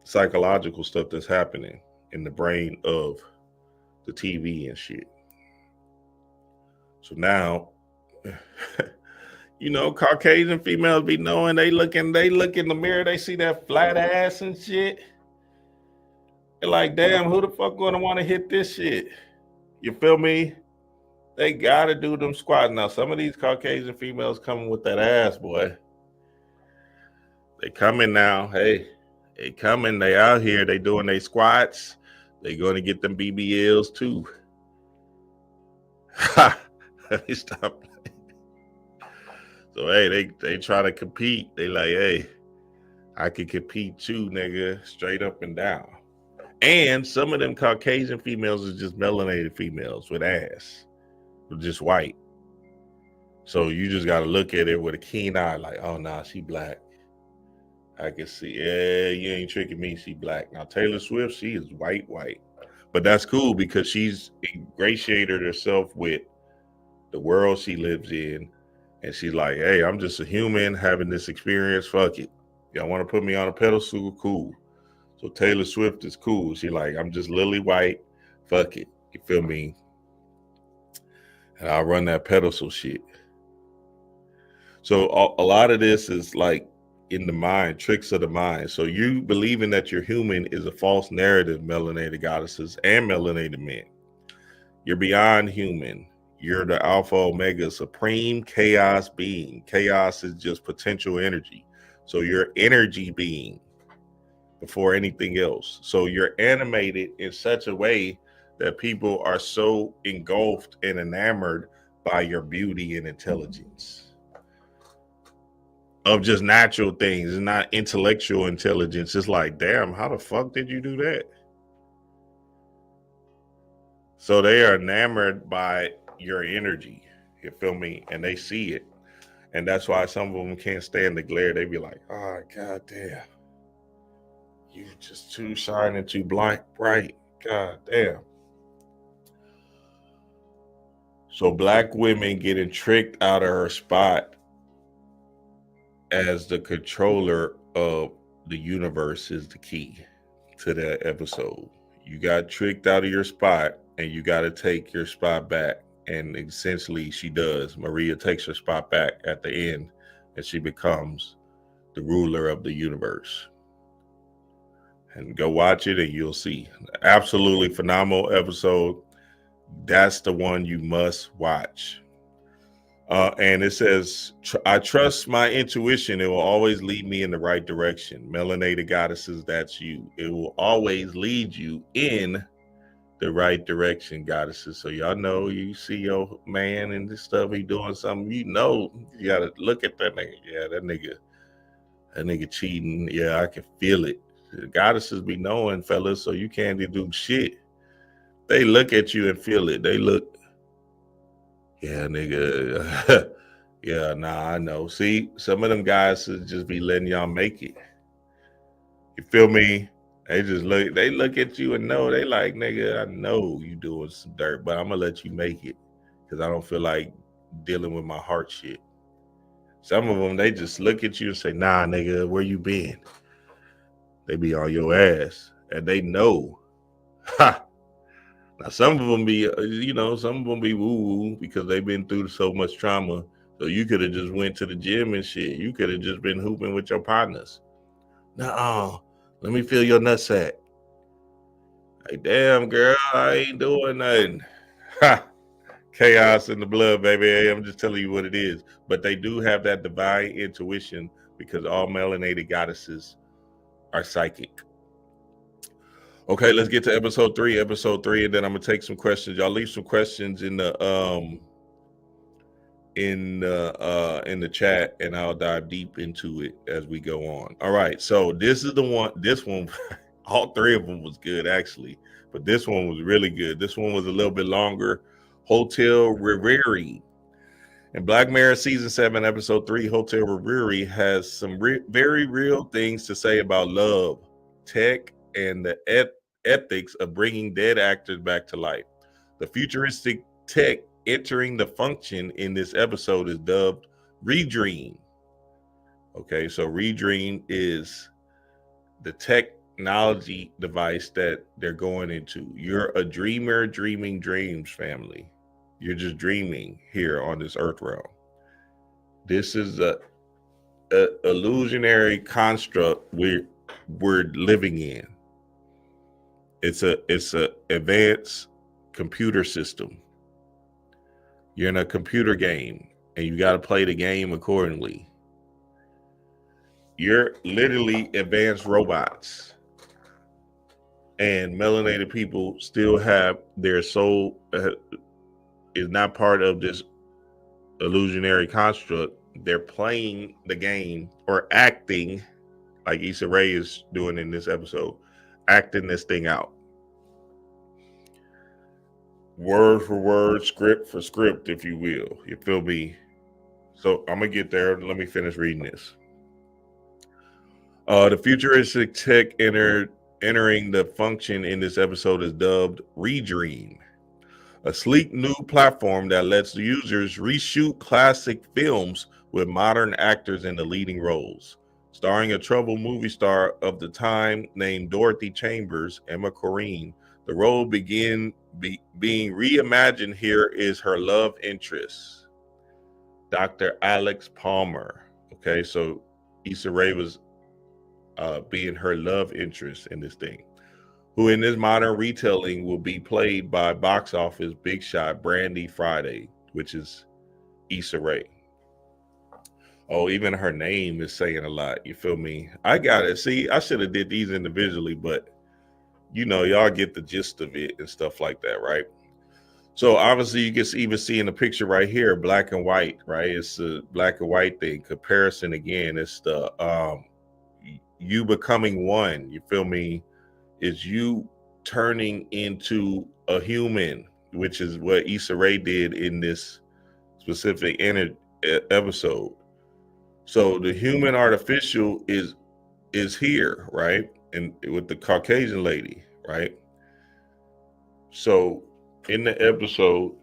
psychological stuff that's happening in the brain of the TV and shit. So now, Caucasian females be knowing, they look in the mirror, they see that flat ass and shit. They're like, damn, who the fuck gonna want to hit this shit? You feel me? They gotta do them squats. Now, some of these Caucasian females coming with that ass, boy. They coming now. Hey, they coming. They out here. They doing their squats. They going to get them BBLs too. Let me stop. So hey, they try to compete. They like, hey, I can compete too, nigga, straight up and down. And some of them Caucasian females is just melanated females with ass, just white. So you just got to look at it with a keen eye, like, oh nah, she black. I can see, yeah, you ain't tricking me, she black. Now Taylor Swift, she is white. But that's cool because she's ingratiated herself with the world she lives in. And she's like, hey, I'm just a human having this experience. Fuck it. Y'all want to put me on a pedestal? Cool. So Taylor Swift is cool. She like, I'm just lily white. Fuck it. You feel me? And I'll run that pedestal shit. So a lot of this is like in the mind, tricks of the mind. So you believing that you're human is a false narrative, melanated goddesses and melanated men. You're beyond human. You're the alpha omega supreme chaos being. Chaos is just potential energy. So you're energy being before anything else. So you're animated in such a way that people are so engulfed and enamored by your beauty and intelligence of just natural things and not intellectual intelligence. It's like, damn, how the fuck did you do that? So they are enamored by your energy, you feel me? And they see it. And that's why some of them can't stand the glare. They be like, oh, God damn. You just too shining, too bright. God damn. So black women getting tricked out of her spot as the controller of the universe is the key to that episode. You got tricked out of your spot and you got to take your spot back. And essentially she does. Maria takes her spot back at the end and she becomes the ruler of the universe. And go watch it and you'll see. Absolutely phenomenal episode. That's the one you must watch. And it says, I trust my intuition. It will always lead me in the right direction. Melanated Goddesses, that's you. It will always lead you in the right direction, Goddesses. So y'all know, you see your man and this stuff, he doing something, you know, you got to look at that nigga. Yeah, that nigga cheating. Yeah, I can feel it. The Goddesses be knowing, fellas, so you can't do shit. They look at you and feel it. They look, yeah, nigga. Yeah, nah, I know. See, some of them guys should just be letting y'all make it. You feel me? They look at you and know. They like, nigga, I know you doing some dirt, but I'm gonna let you make it because I don't feel like dealing with my heart shit. Some of them, they just look at you and say, nah, nigga, where you been? They be on your ass and they know. Ha! Now, some of them be, some of them be woo-woo because they've been through so much trauma. So you could have just went to the gym and shit. You could have just been hooping with your partners. Nuh-uh. Let me feel your nutsack. Like, damn, girl, I ain't doing nothing. Ha! Chaos in the blood, baby. Hey, I'm just telling you what it is. But they do have that divine intuition because all melanated goddesses are psychic. Okay, let's get to episode 3, and then I'm gonna take some questions. Y'all leave some questions in the chat, and I'll dive deep into it as we go on. All right, so this is the one. This one, all 3 of them was good actually, but this one was really good. This one was a little bit longer. Hotel Reverie. In Black Mirror season 7, episode 3, Hotel Reverie has some very real things to say about love, tech, and the ethics of bringing dead actors back to life. The futuristic tech entering the function in this episode is dubbed Redream. Okay, so Redream is the technology device that they're going into. You're a dreamer dreaming dreams, family. You're just dreaming here on this earth realm. This is a illusionary construct we're living in. It's a advanced computer system. You're in a computer game and you got to play the game accordingly. You're literally advanced robots, and melanated people still have their soul is not part of this illusionary construct. They're playing the game or acting like Issa Rae is doing in this episode, acting this thing out. Word for word, script for script, if you will. You feel me? So I'm going to get there. Let me finish reading this. The futuristic tech entering the function in this episode is dubbed Redream, a sleek new platform that lets users reshoot classic films with modern actors in the leading roles. Starring a troubled movie star of the time named Dorothy Chambers, Emma Corrine, the role being reimagined here is her love interest, Dr. Alex Palmer. Okay, so Issa Rae was being her love interest in this thing, who in this modern retelling will be played by box office big shot Brandy Friday, which is Issa Rae. Oh, even her name is saying a lot. You feel me? I got it. See, I should have did these individually, but y'all get the gist of it and stuff like that, right? So obviously you can even see in the picture right here, black and white, right? It's a black and white thing. Comparison again, it's the you becoming one. You feel me? Is you turning into a human, which is what Issa Rae did in this specific episode. So the human artificial is here, right? And with the Caucasian lady, right? So in the episode,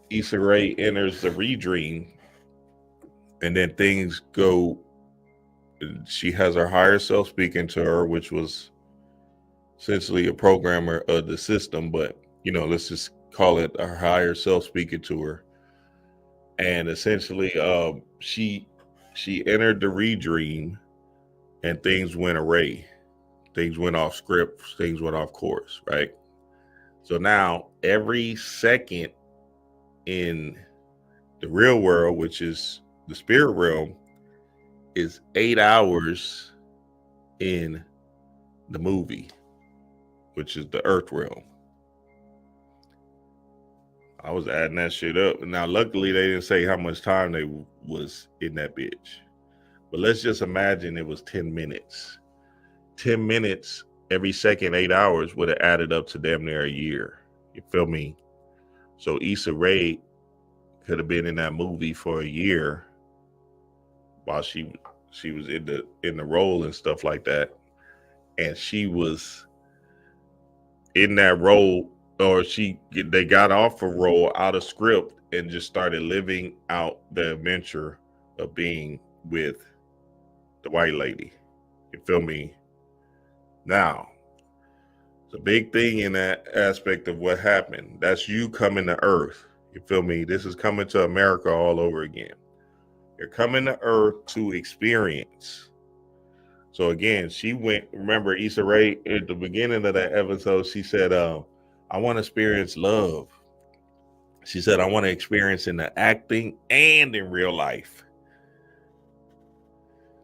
Issa Rae enters the redream, and then things go. She has her higher self speaking to her, which was essentially a programmer of the system, but let's just call it her higher self speaking to her. And essentially, she entered the redream, and things went awry. Things went off script. Things went off course, right? So now every second in the real world, which is the spirit realm, is 8 hours in the movie, which is the earth realm. I was adding that shit up. Now, luckily, they didn't say how much time they was in that bitch. But let's just imagine it was 10 minutes. 10 minutes every second, 8 hours would have added up to damn near a year. You feel me? So Issa Rae could have been in that movie for a year while she was in the role and stuff like that. And she was in that role, or they got off a role out of script and just started living out the adventure of being with the white lady. You feel me? Now, it's a big thing in that aspect of what happened. That's you coming to Earth. You feel me? This is coming to America all over again. You're coming to Earth to experience. So again, she went, remember Issa Rae at the beginning of that episode, she said, I want to experience love. She said, I want to experience in the acting and in real life.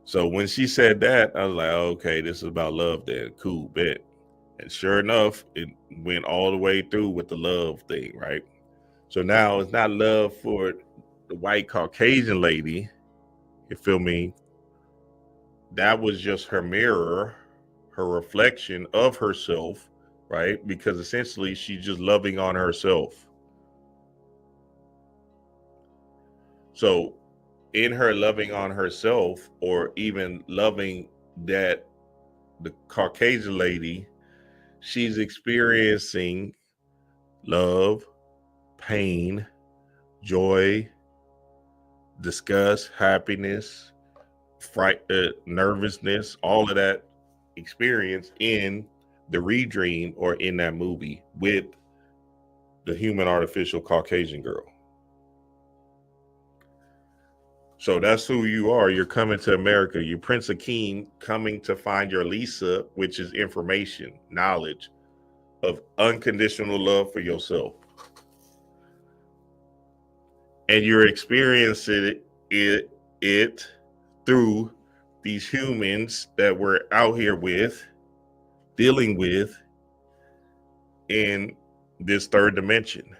So when she said that, I was like, okay, this is about love then. Cool, bet. And sure enough, it went all the way through with the love thing, right? So now it's not love for the white Caucasian lady. You feel me? That was just her mirror, her reflection of herself, right? Because essentially she's just loving on herself. So in her loving on herself, or even loving that the Caucasian lady, she's experiencing love, pain, joy, disgust, happiness, fright, nervousness, all of that experience in the redream or in that movie with the human artificial Caucasian girl. So that's who you are. You're coming to America. You're Prince Akeem coming to find your Lisa, which is information, knowledge of unconditional love for yourself. And you're experiencing it through these humans that we're out here with, dealing with in this third dimension.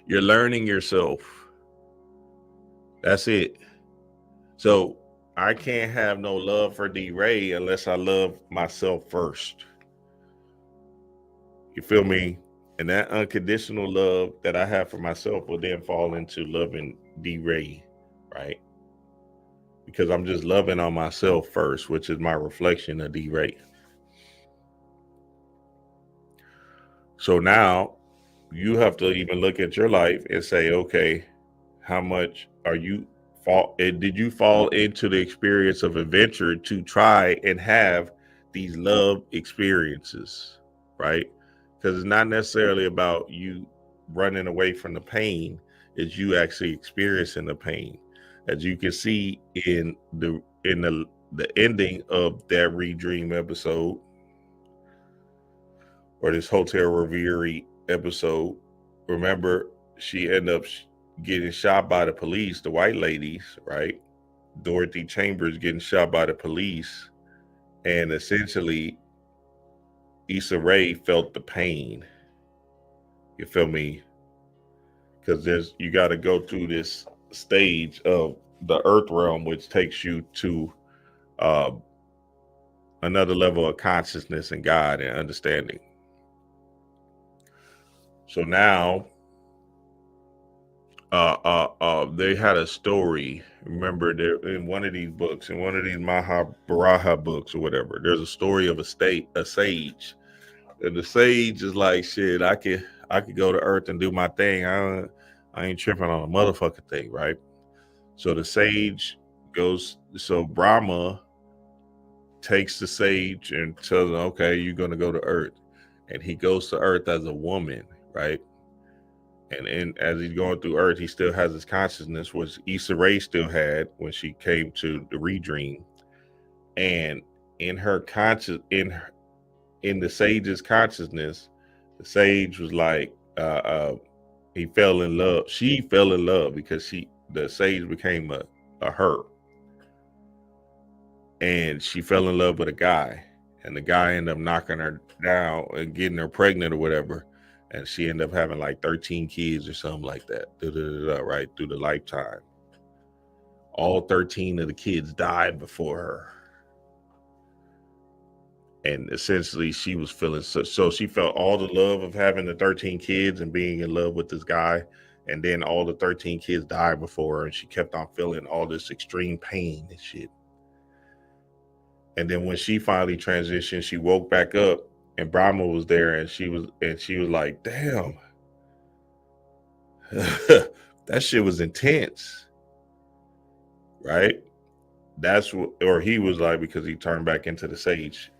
You're learning yourself. That's it. So I can't have no love for D. Ray unless I love myself first. You feel me? And that unconditional love that I have for myself will then fall into loving D. Ray, right? Because I'm just loving on myself first, which is my reflection of D. Ray. So now you have to even look at your life and say, okay, how much did you fall into the experience of adventure to try and have these love experiences, right? Because it's not necessarily about you running away from the pain, it's you actually experiencing the pain. As you can see in the ending of that Redream episode, or this Hotel Reverie episode, remember she ended up getting shot by the police, the white ladies, right? Dorothy Chambers getting shot by the police, and essentially Issa Rae felt the pain. You feel me? Because you got to go through this stage of the earth realm, which takes you to uh, another level of consciousness and God and understanding. So now, they had a story. Remember, there in one of these books, in one of these Mahabharata books or whatever, there's a story of a sage. And the sage is like, shit, I could go to Earth and do my thing. I ain't tripping on a motherfucking thing, right? So the sage goes. So Brahma takes the sage and tells him, okay, you're gonna go to Earth, and he goes to Earth as a woman, right? And as he's going through Earth, he still has his consciousness, which Issa Rae still had when she came to the Redream. And in her conscious, in the sage's consciousness, the sage was like, he fell in love. She fell in love because the sage became a her, and she fell in love with a guy, and the guy ended up knocking her down and getting her pregnant or whatever. And she ended up having like 13 kids or something like that, right through the lifetime. All 13 of the kids died before her. And essentially she was feeling so she felt all the love of having the 13 kids and being in love with this guy. And then all the 13 kids died before her, and she kept on feeling all this extreme pain and shit. And then when she finally transitioned, she woke back up and Brahma was there, and she was like, damn, that shit was intense, right? That's what, or he was like, because he turned back into the sage.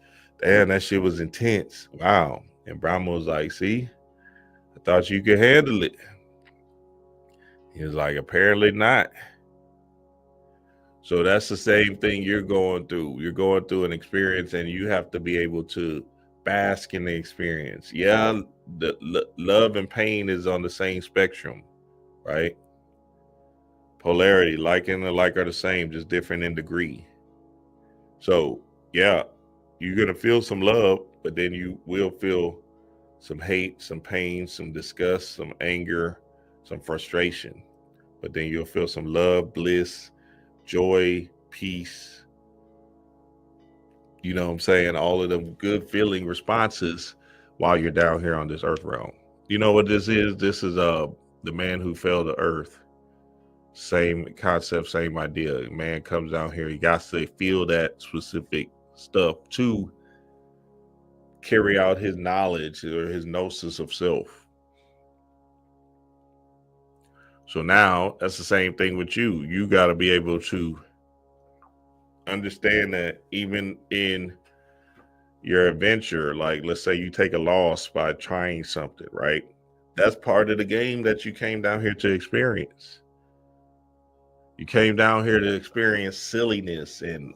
Damn, that shit was intense. Wow. And Brahma was like, see, I thought you could handle it. He was like, apparently not. So that's the same thing you're going through. You're going through an experience, and you have to be able to bask in the experience. Yeah, the love and pain is on the same spectrum, right? Polarity, like and like are the same, just different in degree. So yeah, you're gonna feel some love, but then you will feel some hate, some pain, some disgust, some anger, some frustration. But then you'll feel some love, bliss, joy, peace. You know what I'm saying? All of them good feeling responses while you're down here on this earth realm. You know what this is? This is the man who fell to earth. Same concept, same idea. Man comes down here, he got to feel that specific stuff to carry out his knowledge or his gnosis of self. So now that's the same thing with you. You got to be able to understand that even in your adventure, like let's say you take a loss by trying something, right? That's part of the game that you came down here to experience. You came down here to experience silliness and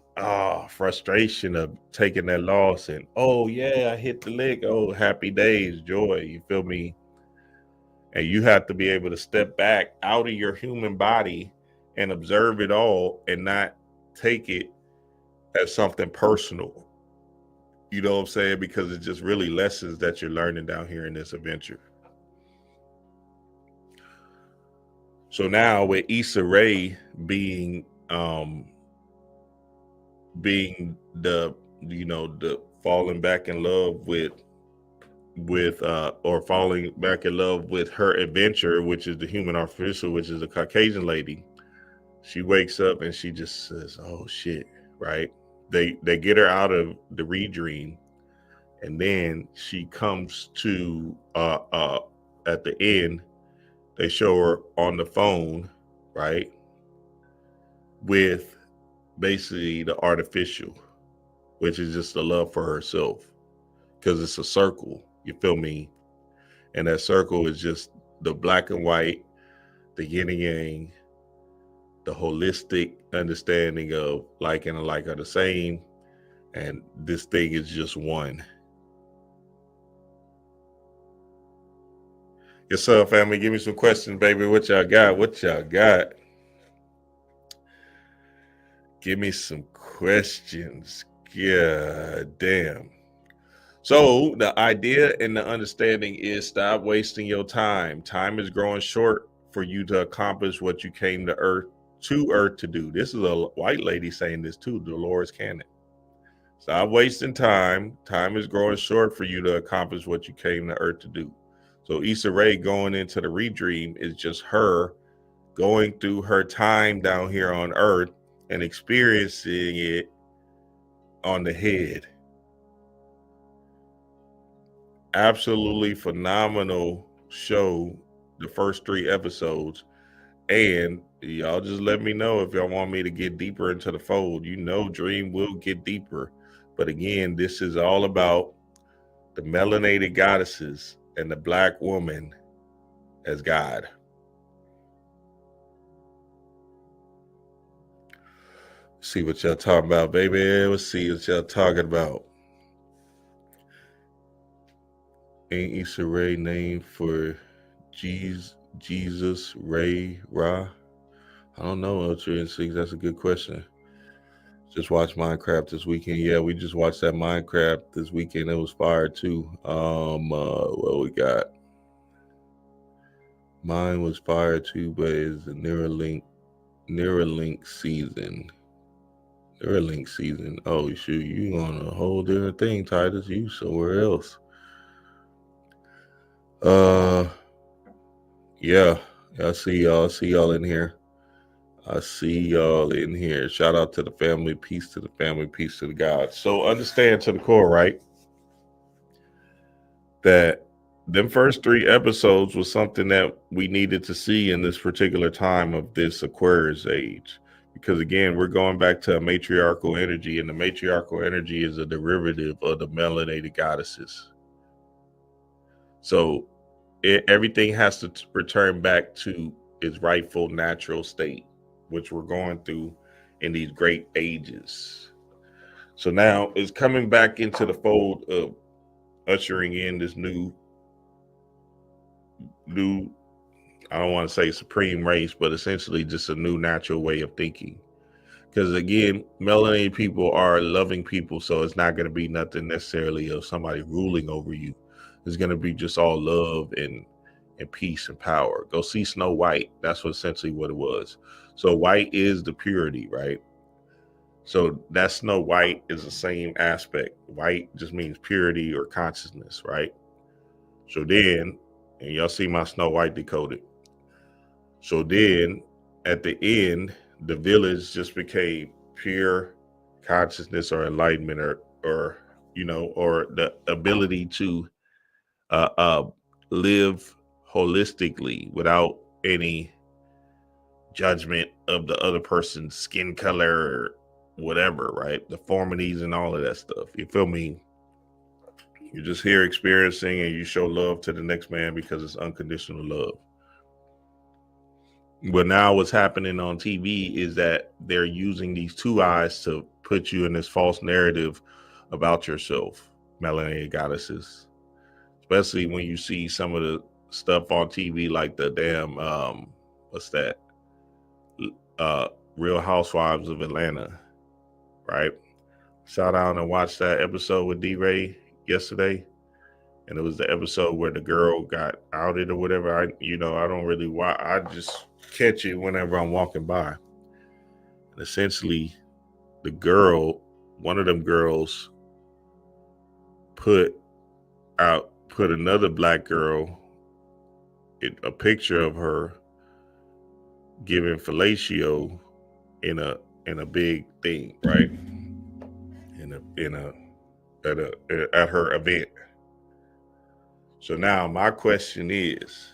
frustration of taking that loss, and oh yeah, I hit the lick. Oh, happy days, joy. You feel me? And you have to be able to step back out of your human body and observe it all and not take it as something personal. You know what I'm saying? Because it's just really lessons that you're learning down here in this adventure. So now with Issa Rae being the the falling back in love with or falling back in love with her adventure, which is the human artificial, which is a Caucasian lady. She wakes up and she just says, oh shit, right? They get her out of the redream, and then she comes to at the end, they show her on the phone, right, with basically the artificial, which is just the love for herself, because it's a circle, you feel me? And that circle is just the black and white, the yin and yang, the holistic understanding of like and alike are the same, and this thing is just one. Yes, sir, family. Give me some questions, baby. What y'all got? What y'all got? Give me some questions. Yeah, damn. So the idea and the understanding is stop wasting your time. Time is growing short for you to accomplish what you came to Earth to do. This is a white lady saying this too, Dolores Cannon. Stop wasting time. Time is growing short for you to accomplish what you came to Earth to do. So Issa Rae going into the redream is just her going through her time down here on Earth and experiencing it on the head. Absolutely phenomenal show, the first 3 episodes. And y'all just let me know if y'all want me to get deeper into the fold. You know, Dream will get deeper. But again, this is all about the melanated goddesses and the black woman as God. See what y'all talking about, baby. Let's see what y'all talking about. Ain't Issa Rae named for Jesus Ray Ra? I don't know, Ultra N6. That's a good question. Just watched Minecraft this weekend. Yeah, we just watched that Minecraft this weekend. It was fire too. What we got? Mine was fire too, but it's a Neuralink season. Neuralink season. Oh shoot, you on a whole different thing, Titus. You somewhere else. Yeah. I see y'all. I see y'all in here. Shout out to the family. Peace to the family. Peace to the God. So understand to the core, right? That them first 3 episodes was something that we needed to see in this particular time of this Aquarius age. Because again, we're going back to a matriarchal energy, and the matriarchal energy is a derivative of the melanated goddesses. So everything has to return back to its rightful natural state, which we're going through in these great ages. So now it's coming back into the fold of ushering in this new, I don't want to say supreme race, but essentially just a new natural way of thinking. Because again, melanated people are loving people, so it's not going to be nothing necessarily of somebody ruling over you. It's going to be just all love and peace and power. Go see Snow White. That's essentially what it was. So white is the purity, right? So that Snow White is the same aspect. White just means purity or consciousness, right? So then, and y'all see my Snow White decoded. So then at the end, the village just became pure consciousness or enlightenment or the ability to live holistically without any judgment of the other person's skin color or whatever, right? Deformities and all of that stuff. You feel me? You're just here experiencing, and you show love to the next man because it's unconditional love. But now what's happening on TV is that they're using these 2 eyes to put you in this false narrative about yourself, melanated goddesses. Especially when you see some of the stuff on TV like the damn, what's that? Real Housewives of Atlanta, right? Shout out and watch that episode with D-Ray yesterday. And it was the episode where the girl got outed or whatever. I don't really watch. I just catch it whenever I'm walking by. And essentially, one of them girls put another black girl, a picture of her giving fellatio in a big thing, right? At her event. So now my question is,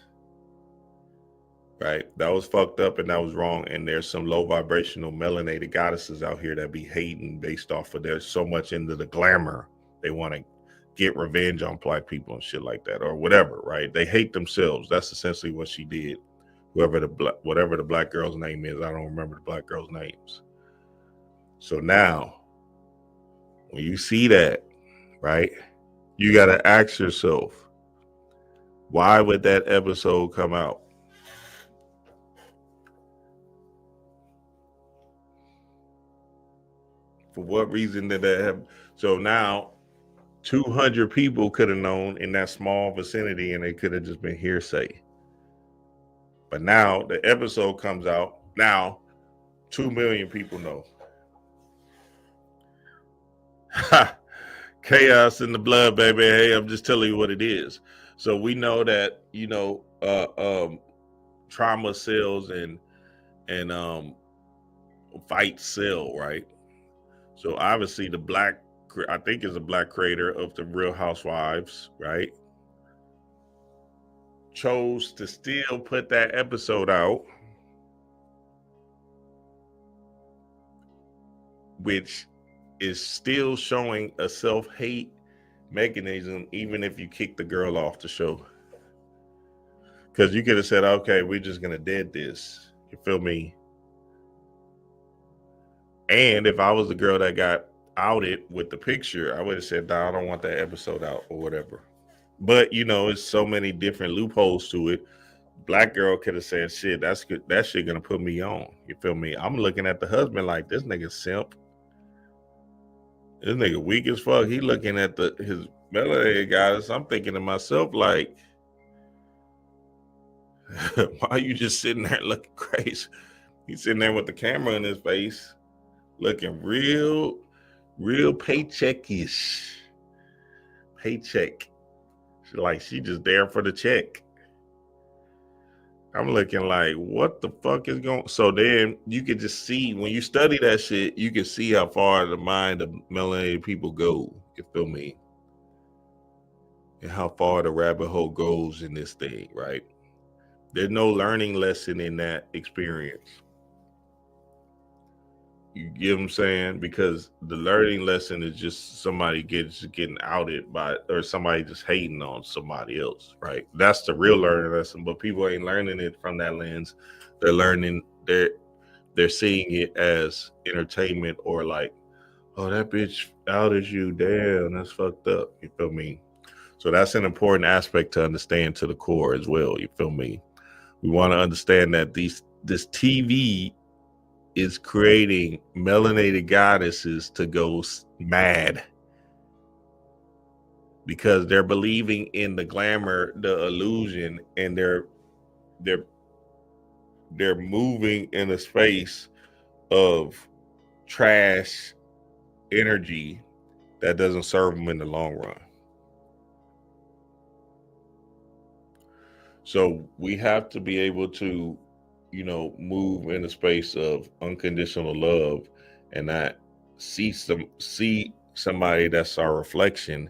right, that was fucked up and that was wrong. And there's some low vibrational melanated goddesses out here that be hating based off of there's so much into the glamour. They want to get revenge on black people and shit like that or whatever, right? They hate themselves. That's essentially what she did. Whatever the black girl's name is, I don't remember the black girl's names. So now, when you see that, right, you got to ask yourself, why would that episode come out? For what reason did that happen? So now, 200 people could have known in that small vicinity, and they could have just been hearsay. But now the episode comes out. Now 2 million people know. Chaos in the blood, baby. Hey, I'm just telling you what it is. So we know that, trauma sells and fight sell, right? So obviously I think is a black creator of the Real Housewives, right? Chose to still put that episode out, which is still showing a self-hate mechanism, even if you kick the girl off the show. Because you could have said, okay, we're just gonna dead this. You feel me? And if I was the girl that got outed with the picture, I would have said, nah, I don't want that episode out or whatever. But it's so many different loopholes to it. Black girl could have said, shit, that's good. That shit gonna put me on. You feel me? I'm looking at the husband like, this nigga simp. This nigga weak as fuck. He looking at his melanated guys. I'm thinking to myself like, why are you just sitting there looking crazy? He's sitting there with the camera in his face, looking real paycheckish. Paycheck. Like she just there for the check. I'm looking like, what the fuck is going? So then you can just see, when you study that shit, you can see how far the mind of melanated people go. You feel me? And how far the rabbit hole goes in this thing, right? There's no learning lesson in that experience. You get what I'm saying? Because the learning lesson is just somebody getting outed by, or somebody just hating on somebody else, right? That's the real learning lesson. But people ain't learning it from that lens. They're seeing it as entertainment, or like, oh, that bitch outed you. Damn, that's fucked up. You feel me? So that's an important aspect to understand to the core as well. You feel me? We want to understand that this TV is creating melanated goddesses to go mad because they're believing in the glamour, the illusion, and they're moving in a space of trash energy that doesn't serve them in the long run. So we have to be able to move in a space of unconditional love and not see somebody that's our reflection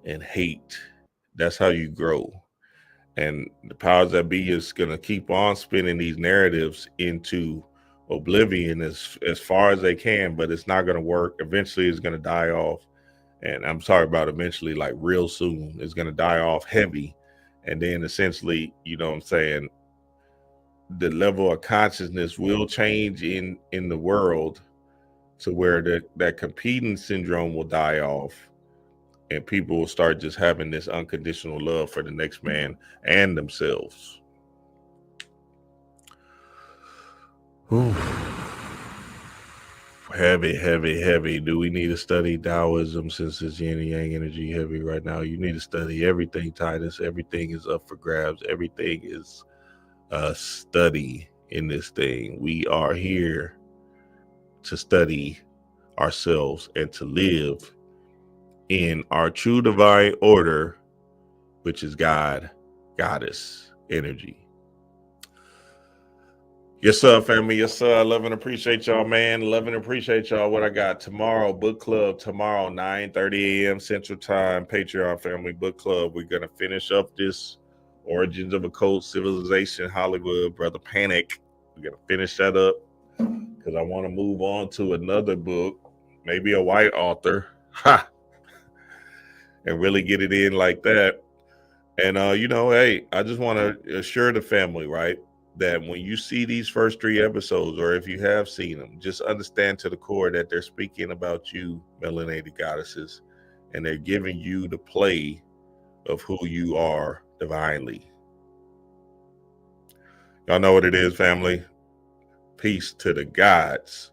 and hate. That's how you grow. And the powers that be is going to keep on spinning these narratives into oblivion as far as they can, but it's not going to work. Eventually it's going to die off. And I'm sorry about eventually, like real soon, it's going to die off heavy. And then essentially, what I'm saying, the level of consciousness will change in the world to where that competing syndrome will die off, and people will start just having this unconditional love for the next man and themselves. Whew. Heavy. Do we need to study Taoism since it's yin and yang energy heavy right now? You need to study everything, Titus. Everything is up for grabs. Everything is study in this thing. We are here to study ourselves and to live in our true divine order, which is God, Goddess energy. Yes, sir, family. Yes, sir. I love and appreciate y'all, man. Love and appreciate y'all. What I got tomorrow, book club tomorrow, 9:30 a.m. Central Time, Patreon family book club. We're going to finish up this Origins of a Cold Civilization, Hollywood, Brother Panic. We're going to finish that up because I want to move on to another book, maybe a white author, and really get it in like that. And, hey, I just want to assure the family, right, that when you see these first 3 episodes, or if you have seen them, just understand to the core that they're speaking about you, melanated goddesses, and they're giving you the play of who you are divinely. Y'all know what it is, family. Peace to the gods.